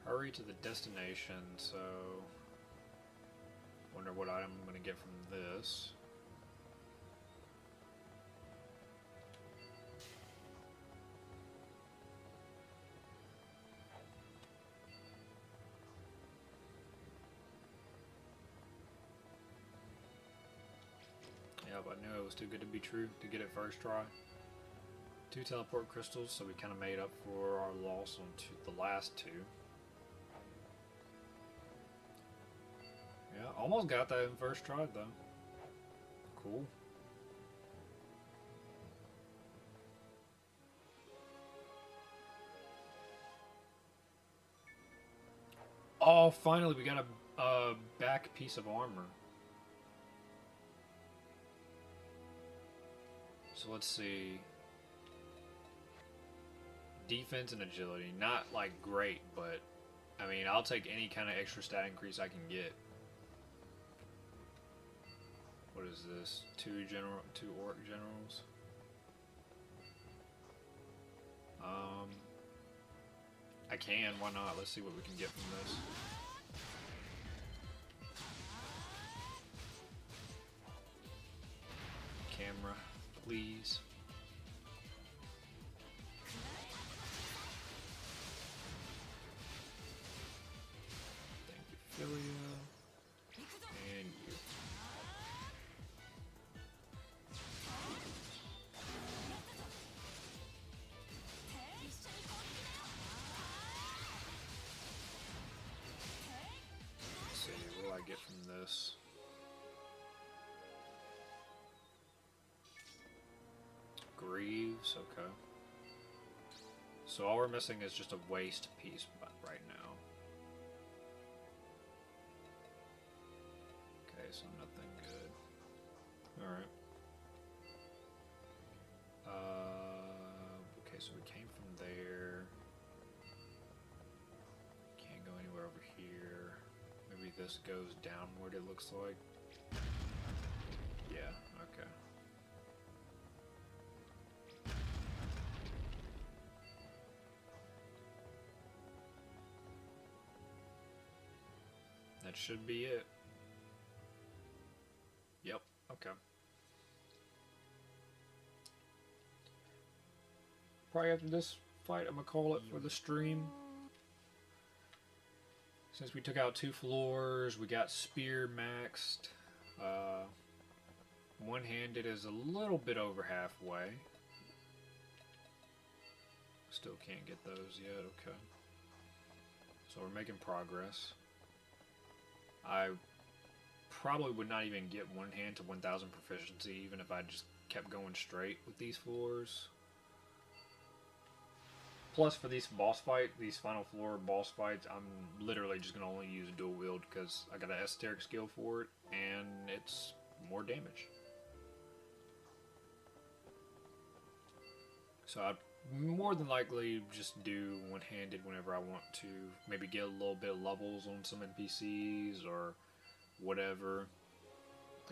Hurry to the destination, so wonder what item I'm gonna get from this. Yeah, but I knew it was too good to be true to get it first try. 2 teleport crystals, so we kind of made up for our loss on the last 2. Yeah, almost got that in first try though. Cool. Oh, finally we got a back piece of armor. So let's see. Defense and agility, not like great, but I mean, I'll take any kind of extra stat increase I can get. What is this? 2 orc generals. I can. Why not? Let's see what we can get from this. Camera, please. Thank you, Philia. And you. Let's see, what do I get from this? Greaves, okay. So all we're missing is just a waist piece right now. Okay, so nothing good. Alright. Okay, so we came from there. Can't go anywhere over here. Maybe this goes downward, it looks like. Yeah, okay. That should be it. Yep, okay. Probably after this fight, I'm gonna call it for the stream. Since we took out 2 floors, we got spear maxed. One-handed is a little bit over halfway. Still can't get those yet, okay. So we're making progress. I probably would not even get one hand to 1000 proficiency even if I just kept going straight with these floors. Plus for these final floor boss fights, I'm literally just going to only use dual wield because I got an esoteric skill for it and it's more damage. So I'd more than likely just do one-handed whenever I want to. Maybe get a little bit of levels on some NPCs or whatever.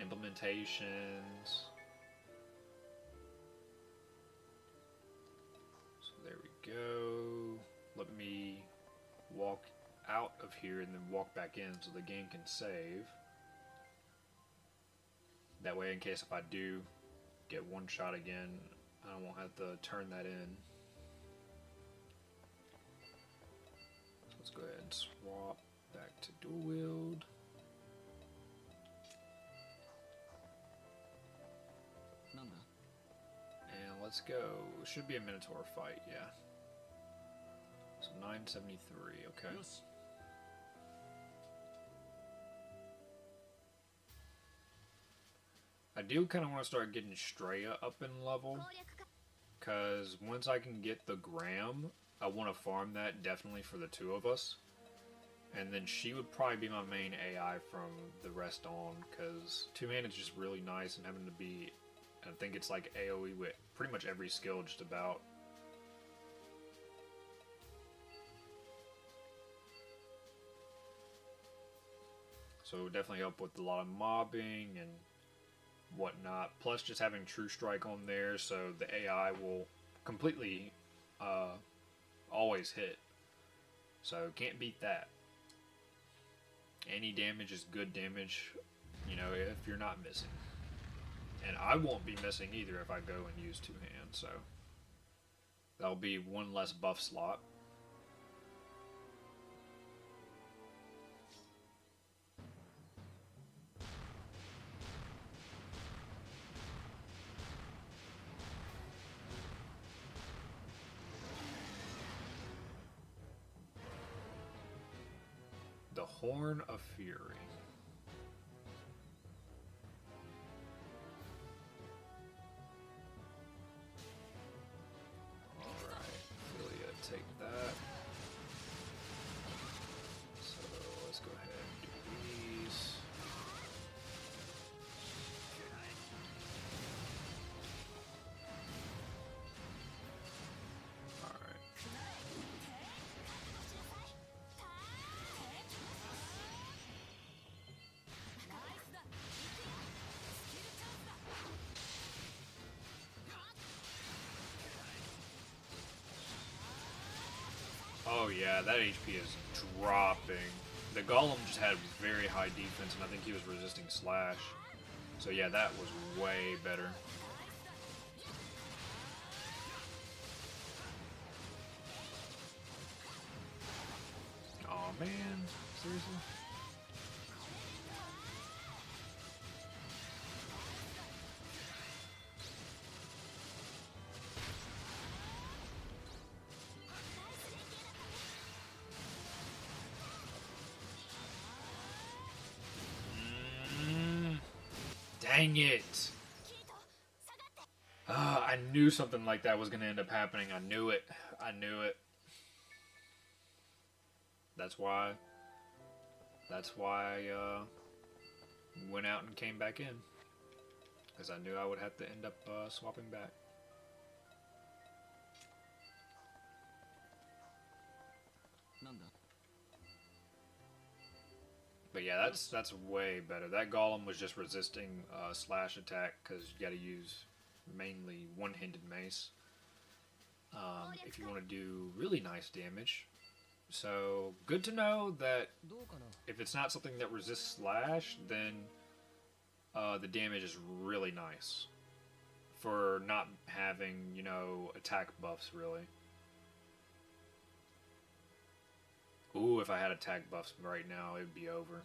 Implementations. So there we go. Let me walk out of here and then walk back in so the game can save. That way, in case if I do get one shot again, I won't have to turn that in. So let's go ahead and swap back to dual wield. And let's go. Should be a Minotaur fight, yeah. So 973, okay. Yes. I do kind of want to start getting Straya up in level, because once I can get the Gram, I want to farm that definitely for the 2 of us. And then she would probably be my main AI from the rest on, because two-hand is just really nice, and having to be, I think it's like AoE with pretty much every skill just about. So it would definitely help with a lot of mobbing and whatnot. Plus just having True Strike on there, so the AI will completely always hit. So can't beat that. Any damage is good damage, you know, if you're not missing. And I won't be missing either if I go and use two hands, so that'll be one less buff slot. The Horn of Fury. Alright, Philia, take that. So let's go ahead and do these. Alright. Oh yeah, that HP is dropping. The Golem just had very high defense, and I think he was resisting slash. So yeah, that was way better. Aw man, seriously? Dang it! I knew something like that was going to end up happening. I knew it. I knew it. That's why I went out and came back in. Because I knew I would have to end up swapping back. But yeah, that's way better. That Golem was just resisting slash attack because you got to use mainly one-handed mace if you want to do really nice damage. So good to know that if it's not something that resists slash, then the damage is really nice for not having, you know, attack buffs really. Ooh, if I had attack buffs right now, it would be over.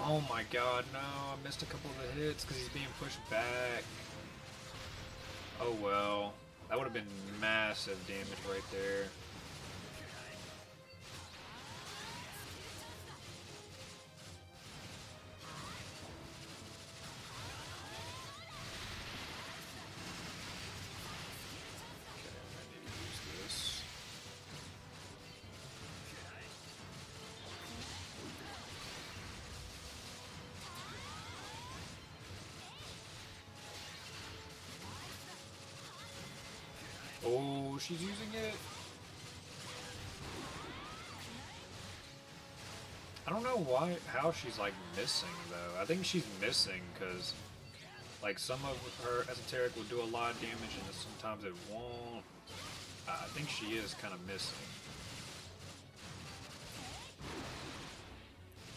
Oh my god, no, I missed a couple of the hits because he's being pushed back. Oh well, that would have been massive damage right there. she's using it. I don't know how she's like missing though. I think she's missing because like some of her esoteric will do a lot of damage and sometimes it won't. I think she is kind of missing.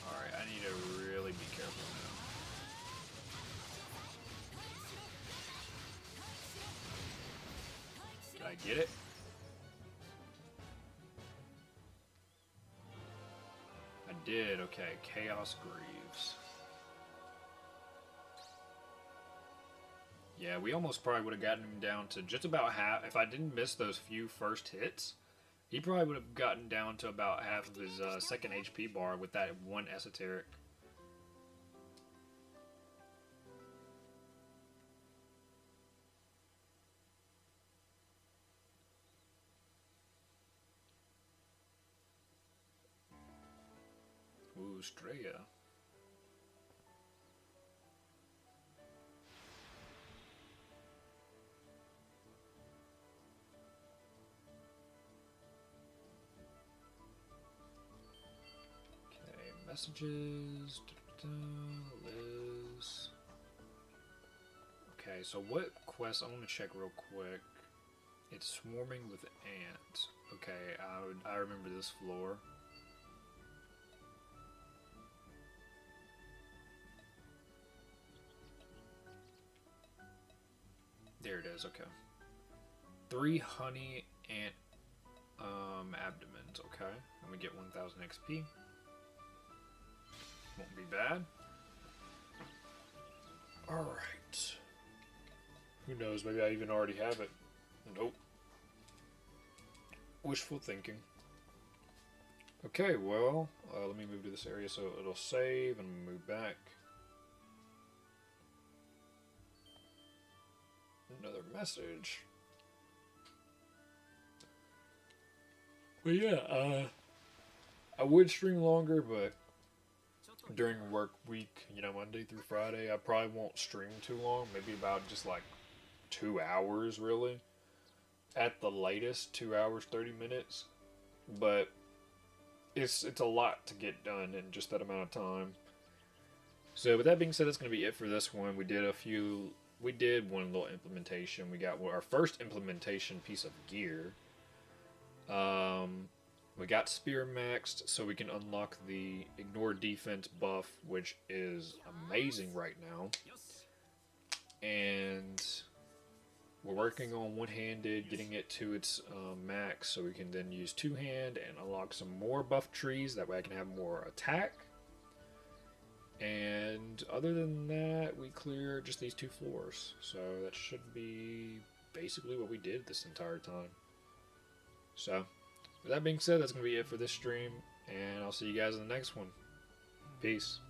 Alright, I need to really be careful now. Did I get it? I did, okay. Chaos Greaves. Yeah, we almost probably would have gotten him down to just about half. If I didn't miss those few first hits, he probably would have gotten down to about half of his second HP bar with that one esoteric. Ooh, Straya. Messages, Liz. Okay, so what quest? I want to check real quick. It's swarming with ants. Okay, I remember this floor. There it is. Okay. 3 honey ant abdomens. Okay, and we get 1,000 XP. Won't be bad. Alright. Who knows, maybe I even already have it. Nope. Wishful thinking. Okay, well, let me move to this area so it'll save and move back. Another message. But yeah, I would stream longer, but during work week, you know, Monday through Friday, I probably won't stream too long. Maybe about just like 2 hours, really. At the latest, 2 hours, 30 minutes. But it's a lot to get done in just that amount of time. So with that being said, that's going to be it for this one. We did one little implementation. We got our first implementation piece of gear. We got Spear maxed, so we can unlock the Ignore Defense buff, which is amazing right now. And we're working on one-handed, getting it to its max, so we can then use two-hand and unlock some more buff trees. That way I can have more attack. And other than that, we clear just these 2 floors. So that should be basically what we did this entire time. So with that being said, that's going to be it for this stream, and I'll see you guys in the next one. Peace.